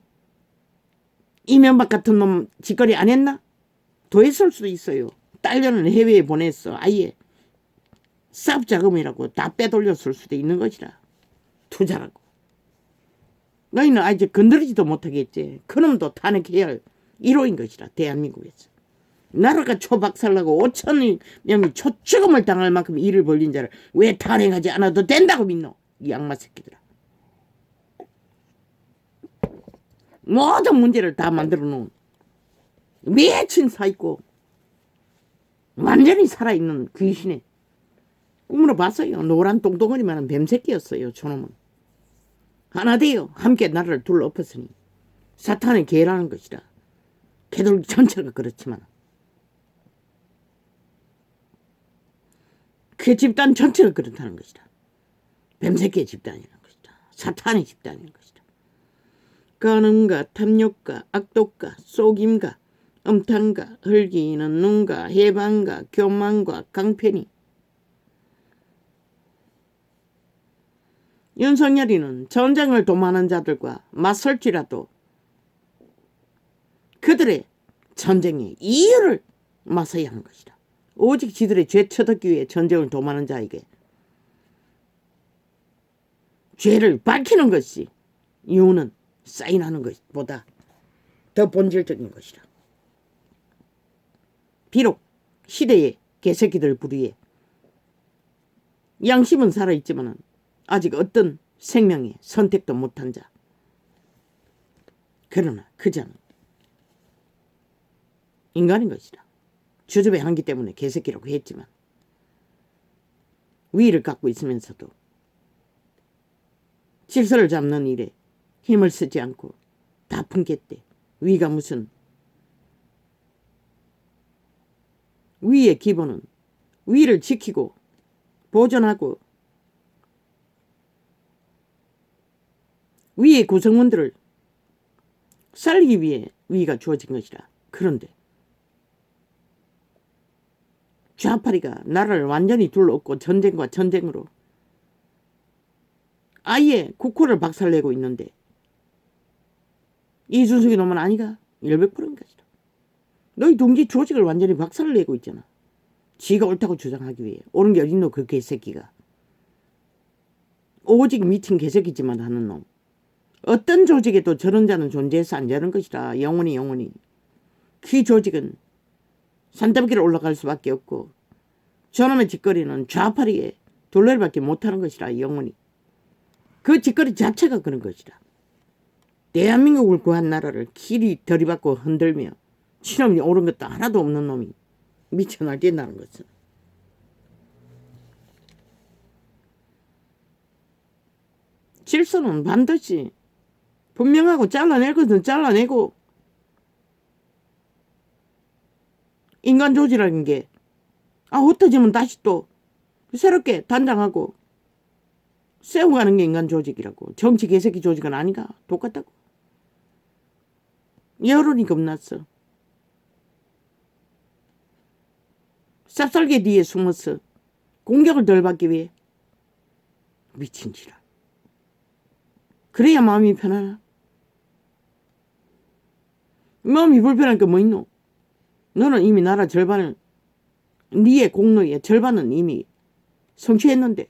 이명박 같은 놈 짓거리 안 했나? 더 했을 수도 있어요. 딸려는 해외에 보냈어. 아예 사업 자금이라고 다 빼돌렸을 수도 있는 것이라. 투자라고. 너희는 아직 건드리지도 못하겠지. 그놈도 탄핵해야 할 1호인 것이라. 대한민국에서. 나라가 초박살나고 5천 명이 초죽음을 당할 만큼 일을 벌린 자를 왜 탄핵하지 않아도 된다고 믿노? 이 악마 새끼들아. 모든 문제를 다 만들어 놓은 미친 사있고 완전히 살아있는 귀신의 꿈으로 봤어요. 노란 똥덩어리만한 뱀새끼였어요. 저놈은. 하나 돼요. 함께 나라를 둘러엎었으니 사탄의 개라는 것이다. 개돌기 전체가 그렇지만 그 집단 전체가 그렇다는 것이다. 뱀새끼의 집단이라는 것이다. 사탄의 집단이라는 것이다. 간음가, 탐욕가, 악독가, 속임가, 음탕가, 헐기는 눈가, 해방가, 교만과 강편이 윤석열이는 전쟁을 도모하는 자들과 맞설지라도 그들의 전쟁의 이유를 맞서야 하는 것이다. 오직 지들의 죄 처덕기 위해 전쟁을 도모하는 자에게 죄를 밝히는 것이 이유는 사인하는 것보다 더 본질적인 것이다. 비록 시대의 개새끼들 부리에 양심은 살아있지만 아직 어떤 생명의 선택도 못한 자. 그러나 그 자는 인간인 것이다. 주접의 한기 때문에 개새끼라고 했지만 위를 갖고 있으면서도 질서를 잡는 일에 힘을 쓰지 않고 다 풍겠대. 위가 무슨, 위의 기본은 위를 지키고 보존하고 위의 구성원들을 살리기 위해 위가 주어진 것이다. 그런데 좌파리가 나라를 완전히 둘러엎고 전쟁과 전쟁으로 아예 국호를 박살내고 있는데 이준석이 놈은 아니가? 100%인 것이다. 너희 동지 조직을 완전히 박살을 내고 있잖아. 지가 옳다고 주장하기 위해. 옳은 게 어딨노 그 개새끼가. 오직 미친 개새끼지만 하는 놈. 어떤 조직에도 저런 자는 존재해서 안 되는 것이다. 영원히. 그 조직은 산더미기를 올라갈 수밖에 없고 저놈의 짓거리는 좌파리에 둘레밖에 못하는 것이라. 영원히. 그 짓거리 자체가 그런 것이다. 대한민국을 구한 나라를 길이 들이받고 흔들며 친놈이 옳은 것도 하나도 없는 놈이 미쳐날겠다는 것은 질서는 반드시 분명하고 잘라낼 것은 잘라내고 인간 조직이라는 게 흩어지면 다시 또 새롭게 단장하고 세워가는 게 인간 조직이라고. 정치 개새끼 조직은 아닌가? 똑같다고. 여론이 겁났어. 쌉쌀개 뒤에 숨어서 공격을 덜 받기 위해. 미친 지랄. 그래야 마음이 편하나? 마음이 불편하니까 뭐 있노? 너는 이미 나라 절반을, 네의 공로의 절반은 이미 성취했는데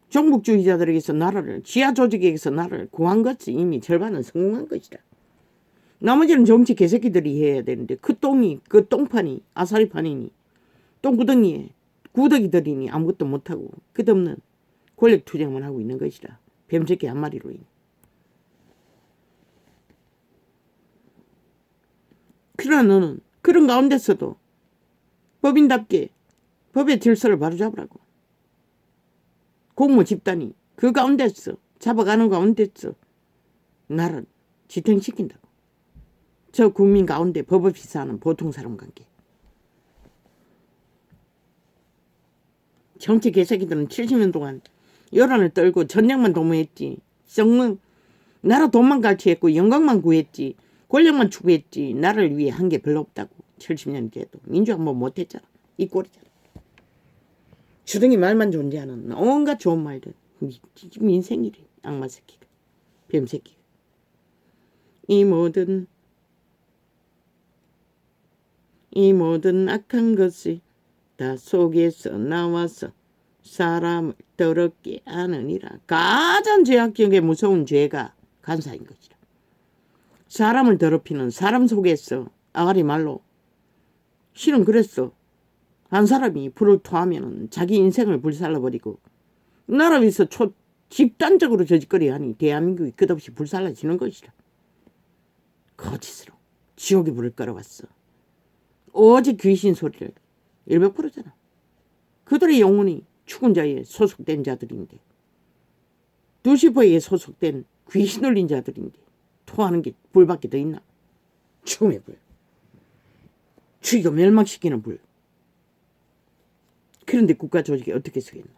종북주의자들에게서 나라를, 지하 조직에게서 나라를 구한 것이 이미 절반은 성공한 것이다. 나머지는 정치 개새끼들이 해야 되는데 그 똥이, 그 똥판이 아사리판이니 똥구덩이에 구더기들이니 아무것도 못하고 끝없는 권력 투쟁만 하고 있는 것이다. 뱀새끼 한 마리로 인해. 그러나 너는 그런 가운데서도 법인답게 법의 질서를 바로잡으라고. 공무 집단이 그 가운데서 잡아가는 가운데서 나를 지탱시킨다고. 저 국민 가운데 법 없이 사는 보통 사람 관계. 정치 개새끼들은 70년 동안 여론을 떨고 전쟁만 도모했지. 썩는 나라 돈만 갈취했고 영광만 구했지. 권력만 추구했지. 나를 위해 한 게 별로 없다고. 70년 돼도 민주화 뭐 못했잖아. 이 꼴이잖아. 주둥이 말만 존재하는 온갖 좋은 말들. 민생이래. 악마 새끼가. 뱀 새끼가. 이 모든 악한 것이 다 속에서 나와서 사람을 더럽게 하느니라. 가장 죄악적인 무서운 죄가 간사인 것이라. 사람을 더럽히는 사람 속에서 아가리 말로 실은 그랬어. 한 사람이 불을 토하면 자기 인생을 불살라버리고 나라 위해서 집단적으로 저짓거리 하니 대한민국이 끝없이 불살라지는 것이라. 거짓으로 지옥의 불을 끌어왔어. 오직 귀신 소리를 100%잖아. 그들의 영혼이 죽은 자에 소속된 자들인데 루시퍼에 소속된 귀신 올린 자들인데 토하는 게 불밖에 더 있나? 죽음의 불. 죽이고 멸망시키는 불. 그런데 국가 조직이 어떻게 서겠나?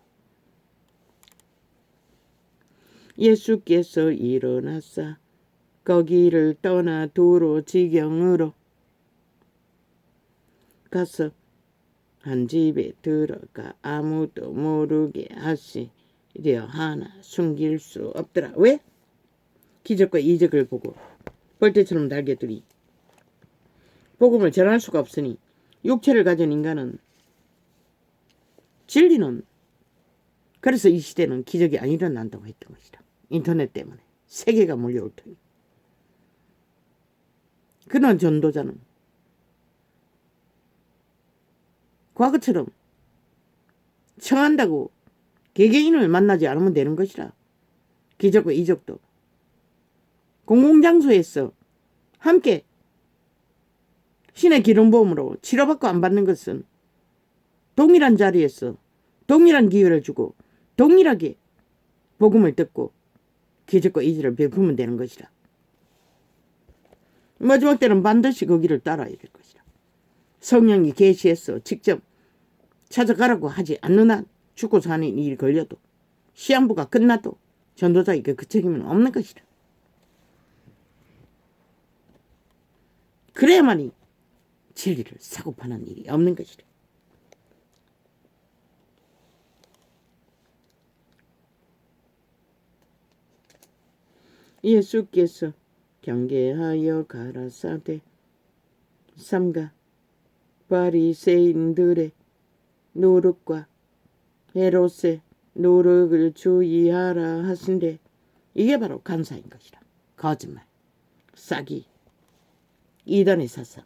예수께서 일어나사 거기를 떠나 도로 지경으로 가서 한 집에 들어가 아무도 모르게 하시려 하나 숨길 수 없더라. 왜? 기적과 이적을 보고 벌떼처럼 날개들이 복음을 전할 수가 없으니 육체를 가진 인간은 진리는 그래서 이 시대는 기적이 안 일어난다고 했던 것이다. 인터넷 때문에 세계가 몰려올 테니 그런 전도자는 과거처럼 청한다고 개개인을 만나지 않으면 되는 것이라. 기적과 이적도 공공장소에서 함께 신의 기름부음으로 치료받고 안 받는 것은 동일한 자리에서 동일한 기회를 주고 동일하게 복음을 듣고 기적과 이적을 베푸면 되는 것이라. 마지막 때는 반드시 그 길을 따라야 될 것이라. 성령이 계시해서 직접 찾아가라고 하지 않는 한 죽고 사는 일이 걸려도 시한부가 끝나도 전도자에게 그 책임은 없는 것이라. 그래야만이 진리를 사고 파는 일이 없는 것이라. 예수께서 경계하여 가라사대 삼가 바리새인들의 노릇과 헤롯의 노릇을 주의하라 하신대. 이게 바로 간사인 것이라. 거짓말, 사기, 이단의 사상,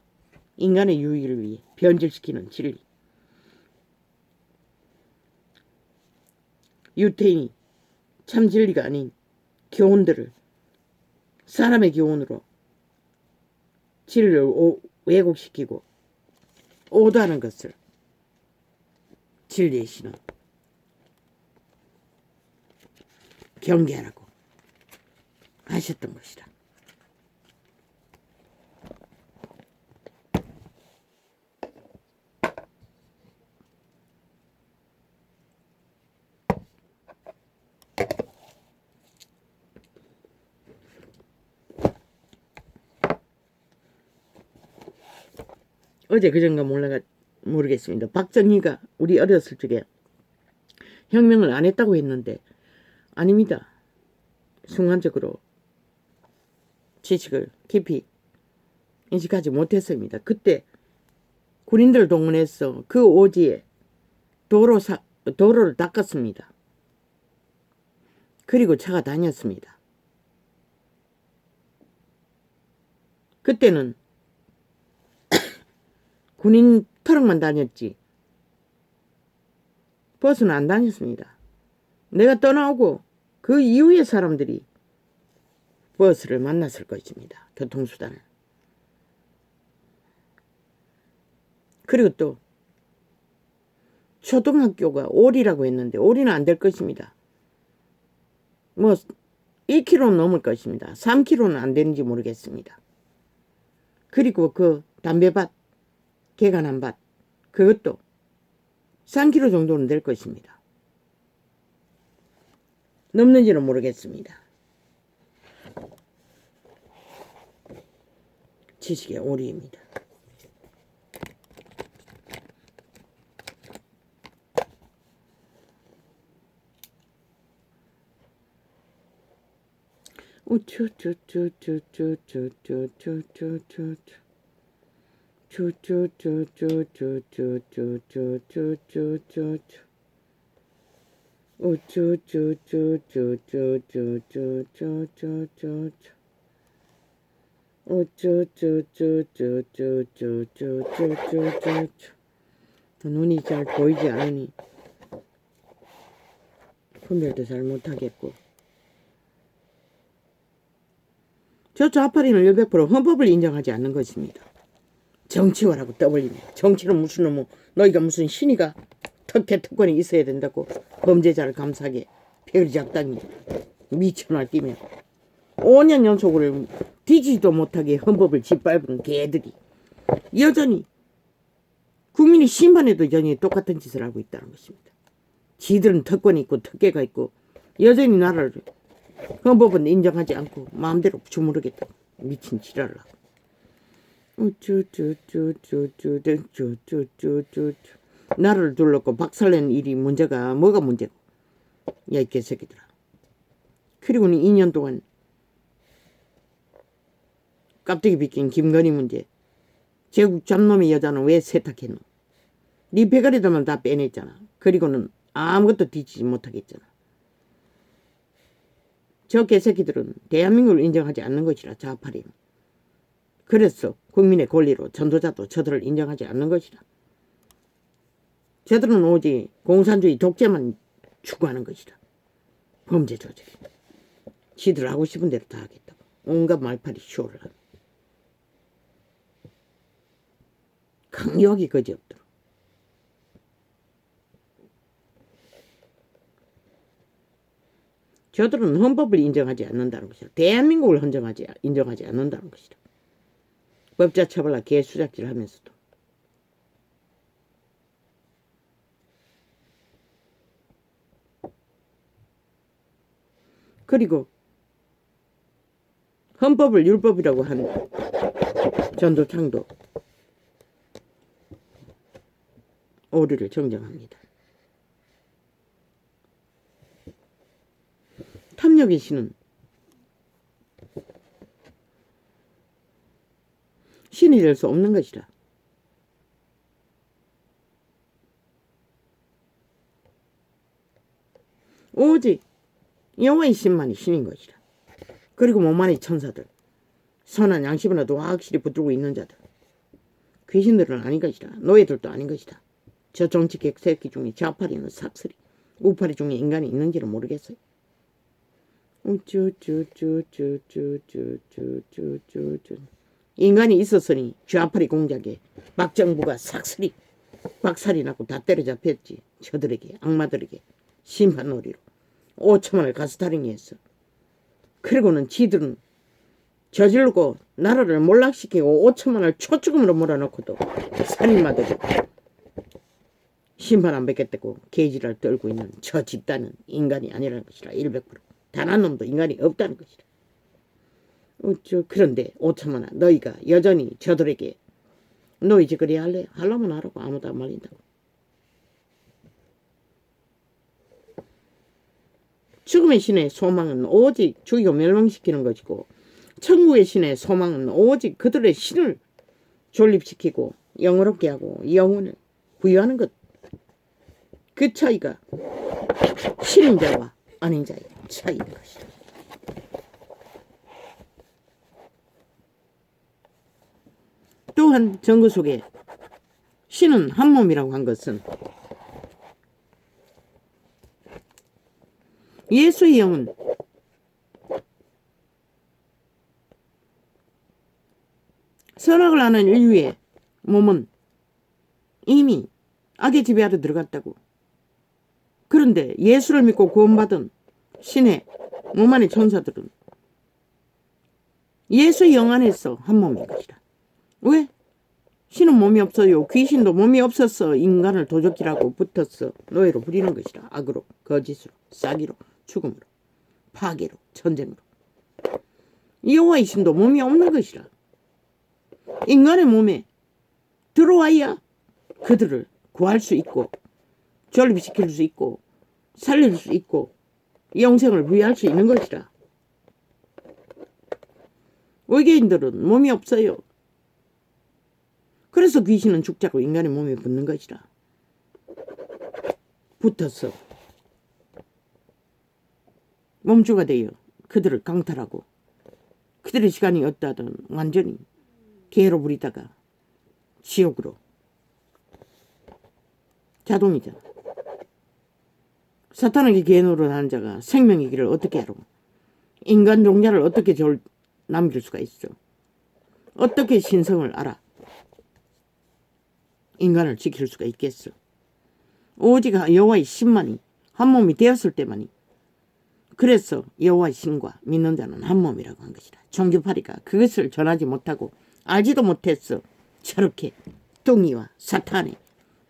인간의 유익을 위해 변질시키는 진리. 유태인이 참 진리가 아닌 교훈들을 사람의 교훈으로 진리를 왜곡시키고 오도하는 것을 진리의 신은 경계하라고 하셨던 것이다. 어제 그전가 모르겠습니다. 박정희가 우리 어렸을 적에 혁명을 안 했다고 했는데 아닙니다. 순간적으로 지식을 깊이 인식하지 못했습니다. 그때 군인들 동원해서 그 오지에 도로를 닦았습니다. 그리고 차가 다녔습니다. 그때는 군인 트럭만 다녔지 버스는 안 다녔습니다. 내가 떠나오고 그 이후에 사람들이 버스를 만났을 것입니다. 교통수단을. 그리고 또 초등학교가 올이라고 했는데 올이는 안 될 것입니다. 뭐 1km는 넘을 것입니다. 3km는 안 되는지 모르겠습니다. 그리고 그 담배밭, 개간한 밭, 그것도 3km 정도는 될 것입니다. 넘는지는 모르겠습니다. 지식의 오리입니다. 눈이 잘 보이지 않으니 분별도 잘 못하겠고 저 좌파리는 100% 헌법을 인정하지 않는 것입니다. 정치화라고 떠벌리며 정치는 무슨 놈의 너희가 무슨 신이가 특권이 있어야 된다고 범죄자를 감싸게 별작당이 미천을 뛰며 5년 연속으로 뒤지지도 못하게 헌법을 짓밟은 개들이 여전히 국민이 심판해도 여전히 똑같은 짓을 하고 있다는 것입니다. 지들은 특권이 있고 특혜가 있고 여전히 나라를 헌법은 인정하지 않고 마음대로 주무르겠다. 미친 지랄을 하고. 나라를 둘렀고 박살낸 일이 문제가 뭐가 문제고. 야, 이 개새끼들아. 그리고는 2년 동안 깍두기 비낀 김건희 문제. 제국 잡놈의 여자는 왜 세탁했노? 네 배가리들만 다 빼냈잖아. 그리고는 아무것도 뒤지지 못하겠잖아. 저 개새끼들은 대한민국을 인정하지 않는 것이라. 좌파림. 그래서 국민의 권리로 전도자도 저들을 인정하지 않는 것이라. 저들은 오직 공산주의 독재만 추구하는 것이다. 범죄 조직. 지들 하고 싶은 대로 다 하겠다고. 온갖 말팔이 쇼를 하는. 강요하기 거지없도록. 저들은 헌법을 인정하지 않는다는 것이다. 대한민국을 인정하지 않는다는 것이다. 법자 처벌라 개수작질 하면서도. 그리고 헌법을 율법이라고 한 전도창도 오류를 정정합니다. 탐욕의 신은 신이 될 수 없는 것이라. 오직 여호와의 신만이 신인 것이라. 그리고 몸만의 천사들, 선한 양심이라도 확실히 붙들고 있는 자들. 귀신들은 아닌 것이라. 노예들도 아닌 것이다. 저 정치 개새끼 중에 좌파리는 삭슬이, 우파리 중에 인간이 있는지는 모르겠어요. 인간이 있었으니 좌파리 공작에 박정부가 삭슬이 박살이 나고 다 때려잡혔지. 저들에게, 악마들에게 심판놀이로 5천만을 가스타링 했어. 그리고는 지들은 저지르고 나라를 몰락시키고 5천만을 초죽음으로 몰아넣고도 살인마들이 심판 안 받겠다고 개지랄 떨고 있는 저 집단은 인간이 아니라는 것이라. 100%. 단 한 놈도 인간이 없다는 것이라. 그런데 5천만아, 너희가 여전히 저들에게 너희 이제 그리 할래? 하려면 하라고. 아무도 안 말린다고. 죽음의 신의 소망은 오직 죽이고 멸망시키는 것이고, 천국의 신의 소망은 오직 그들의 신을 존립시키고 영어롭게 하고 영혼을 부여하는 것. 그 차이가 신인 자와 아닌 자의 차이인 것이다. 또한 정거 속에 신은 한 몸이라고 한 것은 예수의 영은 선악을 하는 인류의 몸은 이미 악의 지배 아래 들어갔다고. 그런데 예수를 믿고 구원받은 신의 몸 안의 천사들은 예수의 영 안에서 한 몸인 것이다. 왜? 신은 몸이 없어요. 귀신도 몸이 없어서 인간을 도적질하고 붙어서 노예로 부리는 것이라. 악으로, 거짓으로, 싸기로, 죽음으로, 파괴로, 전쟁으로. 여호와의 신도 몸이 없는 것이라. 인간의 몸에 들어와야 그들을 구할 수 있고 존립시킬 수 있고 살릴 수 있고 영생을 부여할 수 있는 것이라. 외계인들은 몸이 없어요. 그래서 귀신은 죽자고 인간의 몸에 붙는 것이라. 붙어서 몸주가 되어 그들을 강탈하고 그들의 시간이 어떠하든 완전히 개로 부리다가 지옥으로. 자동이잖아. 사탄에게 개 노릇하는 자가 생명의 길을 어떻게 알아? 인간 종자를 어떻게 남길 수가 있어? 어떻게 신성을 알아? 인간을 지킬 수가 있겠어? 오직 여호와의 신만이 한 몸이 되었을 때만이. 그래서 여호와의 신과 믿는 자는 한 몸이라고 한 것이다. 종교파리가 그것을 전하지 못하고 알지도 못했어. 저렇게 뚱이와 사탄의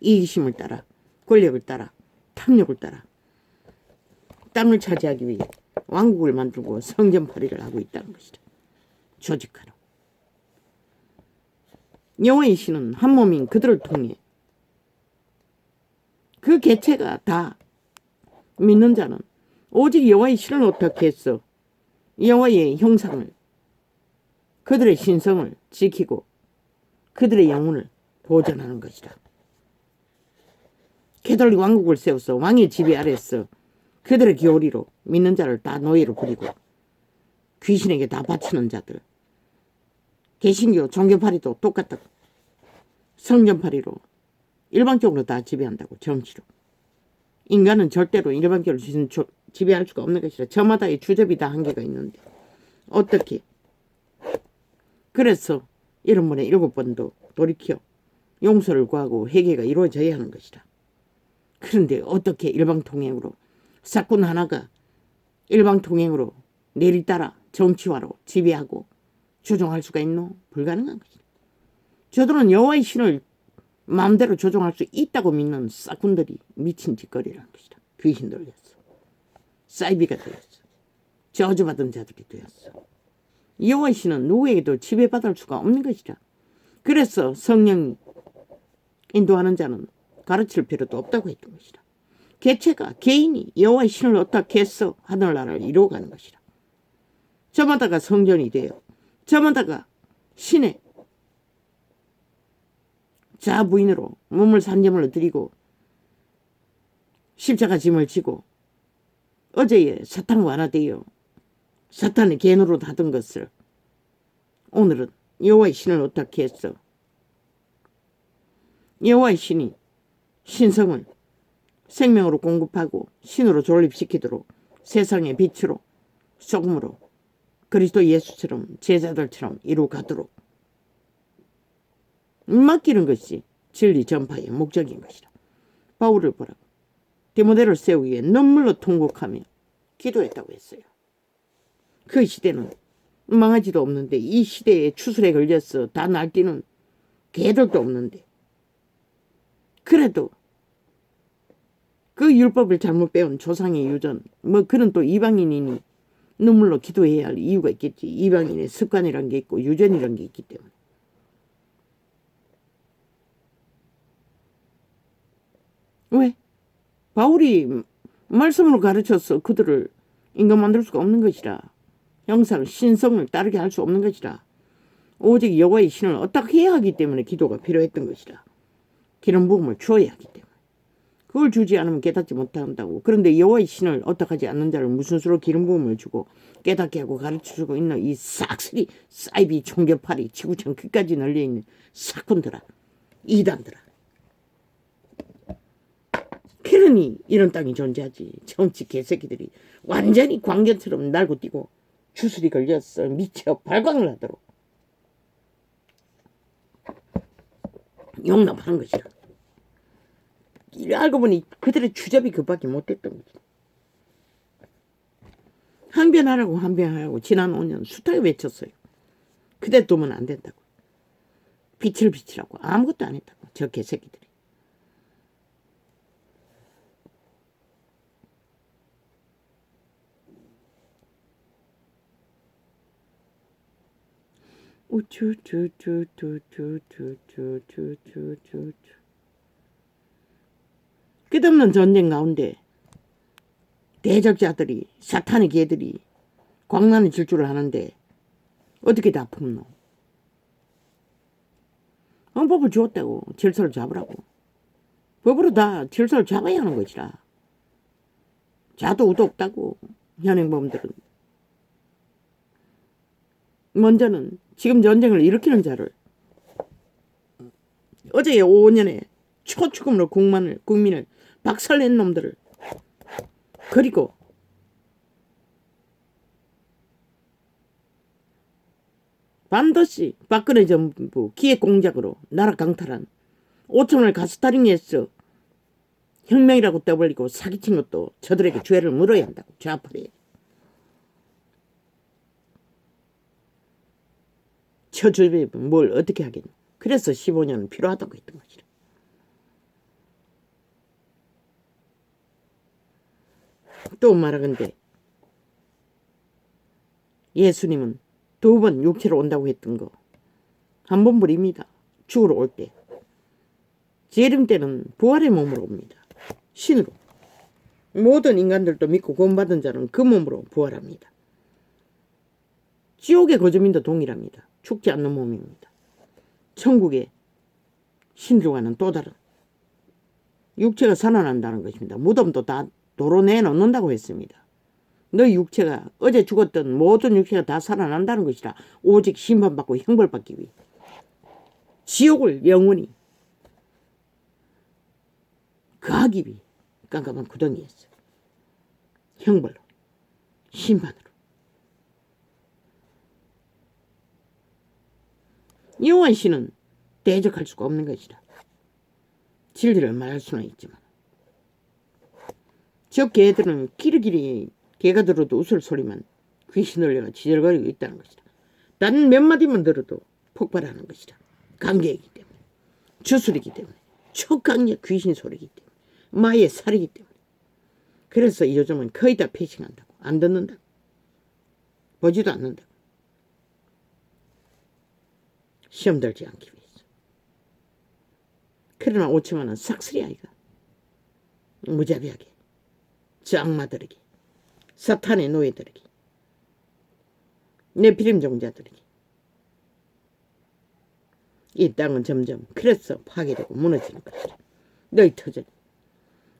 이기심을 따라, 권력을 따라, 탐욕을 따라 땅을 차지하기 위해 왕국을 만들고 성전파리를 하고 있다는 것이다. 조직하라. 여호와의 신은 한 몸인 그들을 통해 그 개체가 다 믿는 자는 오직 여호와의 신을 어떻게 했어? 여호와의 형상을, 그들의 신성을 지키고 그들의 영혼을 보존하는 것이다. 캐톨릭 왕국을 세워서 왕의 지배 아래서 그들의 교리로 믿는 자를 다 노예로 부리고 귀신에게 다 바치는 자들. 개신교 종교파리도 똑같다. 성전파리로 일방적으로 다 지배한다고. 정치로. 인간은 절대로 일방적으로 지배할 수가 없는 것이라. 저마다의 주접이 다 한계가 있는데 어떻게? 그래서 이런 번에 7번도 돌이켜 용서를 구하고 회개가 이루어져야 하는 것이다. 그런데 어떻게 일방통행으로 사건 하나가 일방통행으로 내리따라 정치화로 지배하고 조종할 수가 있노? 불가능한 것이다. 저들은 여호와의 신을 마음대로 조종할 수 있다고 믿는 싹군들이 미친 짓거리라는 것이다. 귀신들이었어. 사이비가 되었어. 저주받은 자들이 되었어. 여호와의 신은 누구에게도 지배받을 수가 없는 것이다. 그래서 성령이 인도하는 자는 가르칠 필요도 없다고 했던 것이다. 개체가 개인이 여호와의 신을 어떻게 해서 하늘나라를 이루어가는 것이다. 저마다가 성전이 되어 저마다가 신의 자부인으로 몸을 산제물로 드리고 십자가 짐을 지고 어제의 사탄과 하나 되어 사탄의 갠으로 하던 것을 오늘은 여호와의 신을 어떻게 했어? 여호와의 신이 신성을 생명으로 공급하고 신으로 존립시키도록 세상의 빛으로 소금으로 그리스도 예수처럼 제자들처럼 이루어가도록 맡기는 것이 진리 전파의 목적인 것이다. 바울을 보라고. 디모데를 세우기 위해 눈물로 통곡하며 기도했다고 했어요. 그 시대는 망하지도 없는데 이 시대에 추술에 걸려서 다 날뛰는 개들도 없는데 그래도 그 율법을 잘못 배운 조상의 유전 그는 또 이방인이니 눈물로 기도해야 할 이유가 있겠지. 이방인의 습관이란 게 있고 유전이란 게 있기 때문에. 왜? 바울이 말씀으로 가르쳐서 그들을 인간 만들 수가 없는 것이라. 형상, 신성을 따르게 할 수 없는 것이라. 오직 여호와의 신을 어떻게 해야 하기 때문에 기도가 필요했던 것이라. 기름 부음을 주어야 하기 때문에. 그걸 주지 않으면 깨닫지 못한다고. 그런데 여호와의 신을 어떻게 하지 않는 자를 무슨 수로 기름 부음을 주고 깨닫게 하고 가르쳐주고 있는 이 싹쓸이 사이비 종교파리 지구촌 끝까지 널려있는 사꾼들아, 이단들아. 그러니 이런 땅이 존재하지. 정치 개새끼들이 완전히 광견처럼 날고 뛰고 주술이 걸렸어. 미쳐 발광을 하도록 용납하는 것이라. 알고 보니 그들의 주접이 그밖에 못했던 거지. 항변하라고 항변하라고 지난 5년 숱하게 외쳤어요. 그대 두면 안 된다고. 빛을 비치라고. 아무것도 안 했다고. 저 개새끼들이. 우쭈쭈쭈쭈쭈쭈쭈쭈쭈 끝없는 전쟁 가운데 대적자들이 사탄의 개들이 광란의 질주를 하는데 어떻게 다 품노? 헌법을 주었다고 질서를 잡으라고. 법으로 다 질서를 잡아야 하는 것이라. 자도 우도 없다고. 현행범들은. 먼저는 지금 전쟁을 일으키는 자를 어제의 5년에 초축음으로 국민을 박살낸 놈들을 그리고 반드시 박근혜 정부 기획공작으로 나라 강탈한 5천을 가스타링해서 혁명이라고 떠벌리고 사기친 것도 저들에게 죄를 물어야 한다고. 좌파에. 저주에 뭘 어떻게 하겠노. 그래서 15년은 필요하다고 했던 것이라. 또 말하건대 예수님은 2번 육체로 온다고 했던 거 한 번 버립니다. 죽으러 올 때. 재림 때는 부활의 몸으로 옵니다. 신으로. 모든 인간들도 믿고 구원받은 자는 그 몸으로 부활합니다. 지옥의 거주민도 동일합니다. 죽지 않는 몸입니다. 천국의 신들과는 또 다른 육체가 살아난다는 것입니다. 무덤도 다 도로 내놓는다고 했습니다. 너희 육체가 어제 죽었던 모든 육체가 다 살아난다는 것이라. 오직 심판받고 형벌받기 위해 지옥을 영원히 가기 위해 깜깜한 구덩이에서 형벌로 심판으로. 영원 신은 대적할 수가 없는 것이라. 진리를 말할 수는 있지만 저 개들은 끼리끼리 개가 들어도 웃을 소리만 귀신을 내가 지절거리고 있다는 것이다. 단 몇 마디만 들어도 폭발하는 것이다. 감개이기 때문에, 주술이기 때문에, 초강력 귀신 소리이기 때문에, 마의 살이기 때문에. 그래서 요즘은 거의 다 패싱한다고. 안 듣는다고. 보지도 않는다고. 시험 들지 않기 위해서. 그러나 5천만 원 싹쓸이 아이가 무자비하게 저 악마들에게, 사탄의 노예들에게, 네피림 종자들에게 이 땅은 점점 그래서 파괴되고 무너지는 것이다. 너희 터전.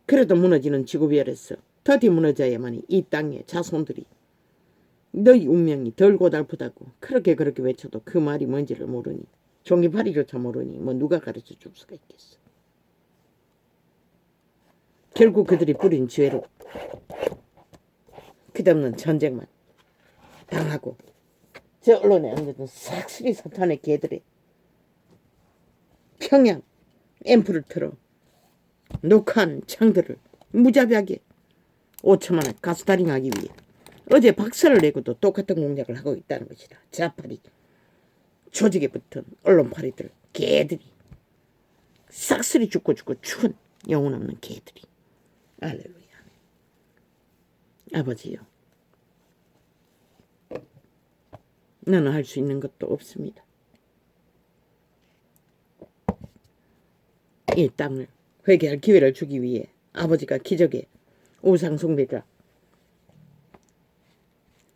그래도 무너지는 지구별에서 더디 무너져야만이 이 땅의 자손들이 너희 운명이 덜 고달프다고 그렇게 외쳐도 그 말이 뭔지를 모르니, 종이파리조차 모르니 뭐 누가 가르쳐 줄 수가 있겠어. 결국 그들이 뿌린 죄로 끝없는 전쟁만 당하고 저 언론에 앉아든 싹쓸이 사탄의 개들의 평양 앰프를 틀어 녹화한 창들을 무자비하게 5천만 원 가스다링하기 위해 어제 박살을 내고도 똑같은 공작을 하고 있다는 것이다. 자파리 조직에 붙은 언론파리들, 개들이, 싹쓸이 죽고 죽은 영혼 없는 개들이. 할렐루야. 아버지요, 너는 할 수 있는 것도 없습니다. 이 땅을 회개할 기회를 주기 위해 아버지가 기적의 우상숭배자,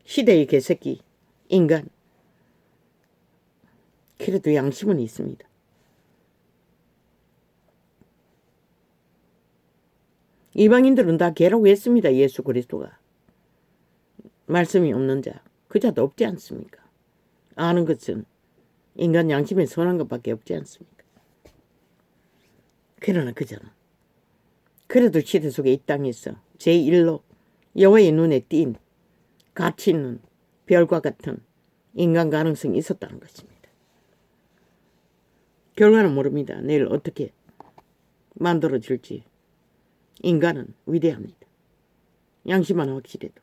시대의 개새끼, 인간, 그래도 양심은 있습니다. 이방인들은 다 개라고 했습니다. 예수 그리스도가. 말씀이 없는 자, 그 자도 없지 않습니까? 아는 것은 인간 양심에 선한 것밖에 없지 않습니까? 그러나 그자는 그래도 시대 속에 이 땅에서 제1로 여호와의 눈에 띈 가치 있는 별과 같은 인간 가능성이 있었다는 것입니다. 결과는 모릅니다. 내일 어떻게 만들어질지. 인간은 위대합니다. 양심만 확실해도.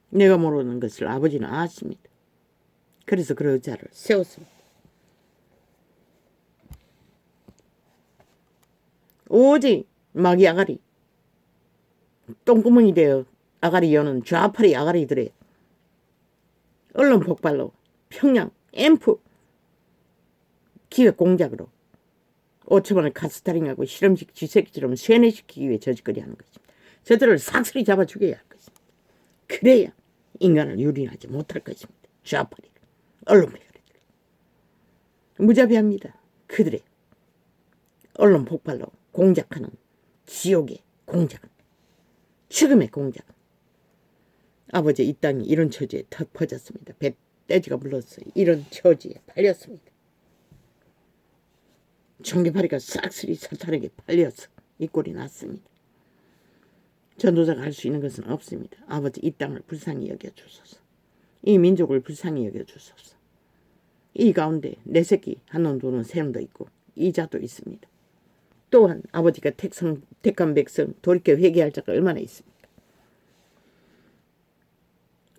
내가 모르는 것을 아버지는 아십니다. 그래서 그 여자를 세웠습니다. 오직 마귀 아가리, 똥구멍이 되어 아가리 여는 좌파리 아가리들의 언론 폭발로 평양 앰프 기획 공작으로 5천만을 가스타링하고 실험식 쥐새끼처럼 세뇌시키기 위해 저짓거리 하는 것입니다. 저들을 삭슬이 잡아 죽여야 할 것입니다. 그래야 인간을 유린하지 못할 것입니다. 좌파리 언론 패거리들 무자비합니다. 그들의 언론 폭발로 공작하는 지옥의 공작은, 죽음의 공작은, 아버지 이 땅이 이런 처지에 퍼졌습니다. 멧돼지가 물러서 이런 처지에 팔렸습니다. 종기파리가 싹쓸이 사탄에게 팔려서 이 꼴이 났습니다. 전도자가 할 수 있는 것은 없습니다. 아버지 이 땅을 불쌍히 여겨주소서. 이 민족을 불쌍히 여겨주소서. 이 가운데 내 새끼 한 놈 도는 새놈도 있고 이자도 있습니다. 또한 아버지가 택한 백성 돌이켜 회개할 자가 얼마나 있습니까?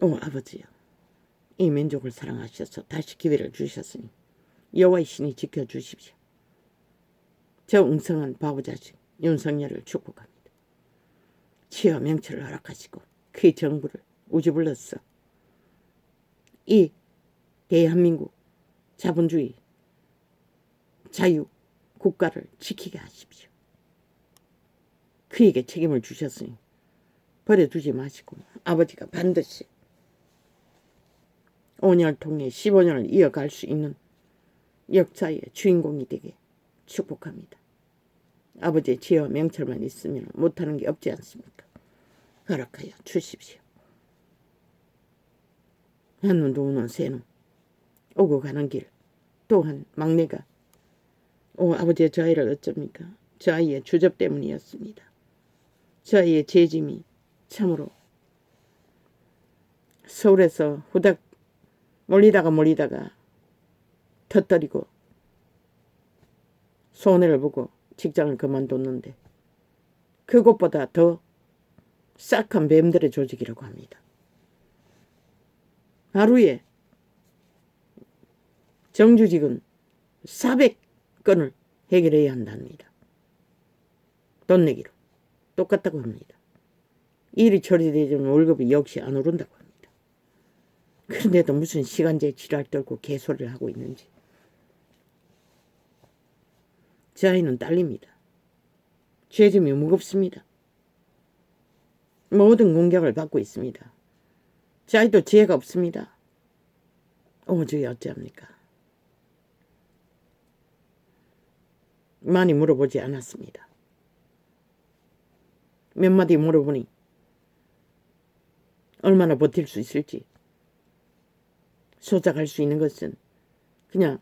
오 아버지요, 이 민족을 사랑하셔서 다시 기회를 주셨으니 여호와의 신이 지켜주십시오. 저 웅성한 바보자식 윤석열을 축복합니다. 치어 명철을 허락하시고 그의 정부를 우주불러서 이 대한민국 자본주의, 자유, 국가를 지키게 하십시오. 그에게 책임을 주셨으니 버려두지 마시고 아버지가 반드시 5년을 통해 15년을 이어갈 수 있는 역사의 주인공이 되게 축복합니다. 아버지의 지혜와 명철만 있으면 못하는 게 없지 않습니까? 허락하여 주십시오. 한눈도 오는 새는 오고 가는 길, 또한 막내가 아버지의 저 아이를 어쩝니까? 저 아이의 주접 때문이었습니다. 저 아이의 재짐이 참으로 서울에서 후닥 몰리다가 터뜨리고 손해를 보고 직장을 그만뒀는데 그것보다 더 싹한 뱀들의 조직이라고 합니다. 하루에 정규직은 400건을 해결해야 한답니다. 돈 내기로 똑같다고 합니다. 일이 처리되지만 월급이 역시 안 오른다고 합니다. 그런데도 무슨 시간제 지랄 떨고 개소리를 하고 있는지. 제 아이는 딸립니다. 죄짐이 무겁습니다. 모든 공격을 받고 있습니다. 제 아이도 지혜가 없습니다. 주여 어찌합니까? 많이 물어보지 않았습니다. 몇 마디 물어보니 얼마나 버틸 수 있을지 소작할 수 있는 것은 그냥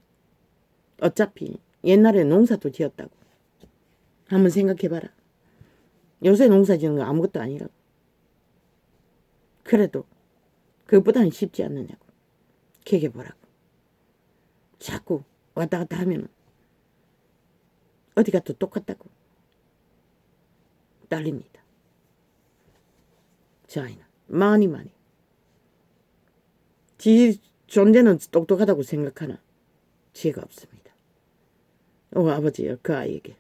어차피 옛날에 농사도 지었다고. 한번 생각해봐라. 요새 농사 지는 거 아무것도 아니라고. 그래도 그것보다는 쉽지 않느냐고. 개개보라고. 자꾸 왔다 갔다 하면 어디가 또 똑같다고. 딸립니다. 저 아이는 많이 지 존재는 똑똑하다고 생각하나 지혜가 없습니다. 아버지여 그 아이에게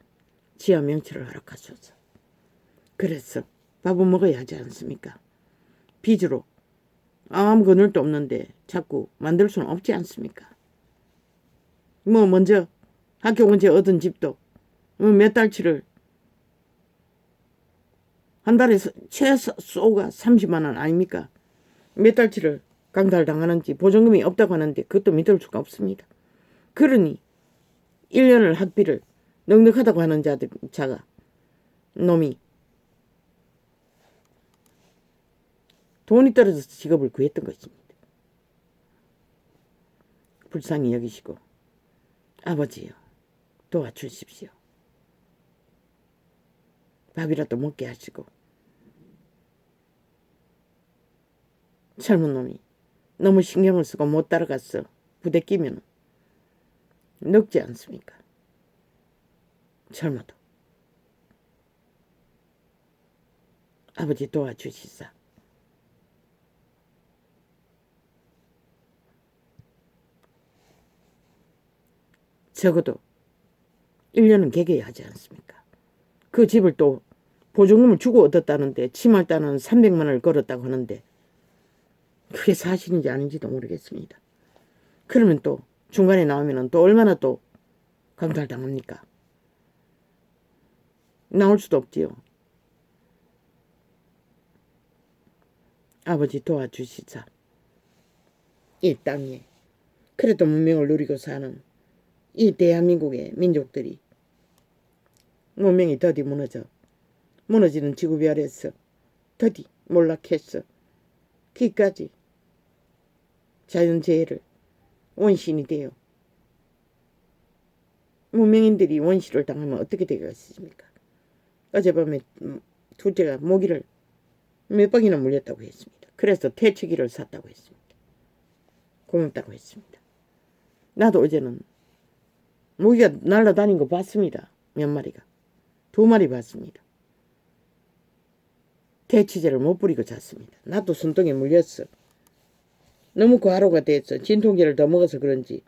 지혜와 명철을 허락하소서. 그래서 밥은 먹어야 하지 않습니까? 빚으로 아무 그늘도 없는데 자꾸 만들 수는 없지 않습니까? 먼저 학교 언제 얻은 집도 몇 달치를 한 달에 최소가 30만 원 아닙니까? 몇 달치를 강탈당하는지 보증금이 없다고 하는데 그것도 믿을 수가 없습니다. 그러니 1년을 학비를 넉넉하다고 하는 자가 놈이 돈이 떨어져서 직업을 구했던 것입니다. 불쌍히 여기시고 아버지요 도와주십시오. 밥이라도 먹게 하시고 젊은 놈이 너무 신경을 쓰고 못 따라가서 부대 끼면 늙지 않습니까? 젊어도 아버지 도와주시사. 적어도 1년은 개개야 하지 않습니까? 그 집을 또 보증금을 주고 얻었다는데 치말단은 300만 원을 걸었다고 하는데 그게 사실인지 아닌지도 모르겠습니다. 그러면 또 중간에 나오면 또 얼마나 또 강탈당합니까? 나올 수도 없지요. 아버지 도와주시자. 이 땅에 그래도 문명을 누리고 사는 이 대한민국의 민족들이 문명이 더디 무너지는 지구비 아래서 더디 몰락했어. 기까지 자연재해를 원신이 되어 문명인들이 원시를 당하면 어떻게 되겠습니까? 어젯밤에 둘째가 모기를 몇 방이나 물렸다고 했습니다. 그래서 퇴치기를 샀다고 했습니다. 고맙다고 했습니다. 나도 어제는 모기가 날아다닌 거 봤습니다. 몇 마리가. 2마리 봤습니다. 퇴치제를 못 뿌리고 잤습니다. 나도 손등에 물렸어. 너무 과로가 됐어. 진통제를 더 먹어서 그런지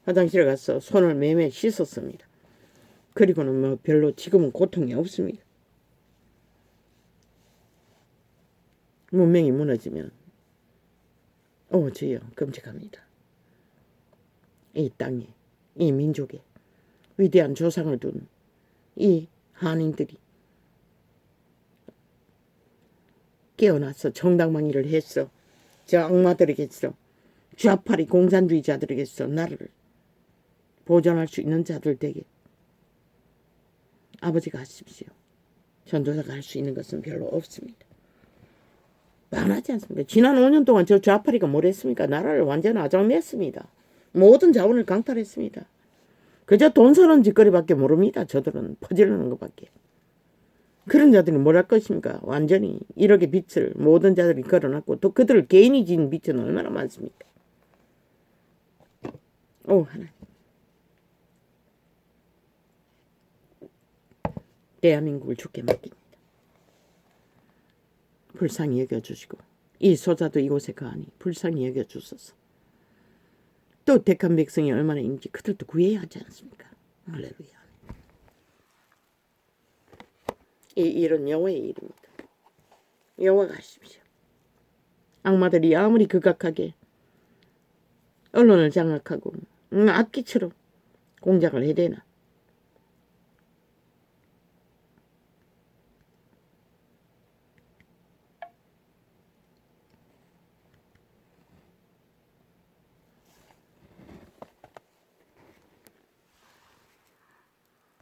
화장실에 가서 손을 매매 씻었습니다. 그리고는 별로 지금은 고통이 없습니다. 문명이 무너지면 주여 끔찍합니다. 이 땅에 이 민족에 위대한 조상을 둔 이 한인들이 깨어나서 정당방위를 했어. 저 악마들에게서, 좌파리 공산주의자들에게서 나라를 보존할 수 있는 자들 되게 아버지가 하십시오. 전도사가 할 수 있는 것은 별로 없습니다. 뻔하지 않습니까? 지난 5년 동안 저 좌파리가 뭘 했습니까? 나라를 완전 아장냈습니다. 모든 자원을 강탈했습니다. 그저 돈 쓰는 짓거리밖에 모릅니다. 저들은 퍼지르는 것밖에. 그런 자들이 뭘 할 것입니까? 완전히 1억의 빚을 모든 자들이 걸어놨고 또 그들 개인이 진 빚은 얼마나 많습니까? 오 하나님, 대한민국을 주께 맡깁니다. 불쌍히 여겨주시고 이 소자도 이곳에 거하니 불쌍히 여겨주소서. 또 택한 백성이 얼마나 있는지 그들도 구해야 하지 않습니까? 할렐루야. 이 일은 여호와의 일입니다. 여호와가 하십시오. 악마들이 아무리 극악하게 언론을 장악하고 악기처럼 공작을 해대나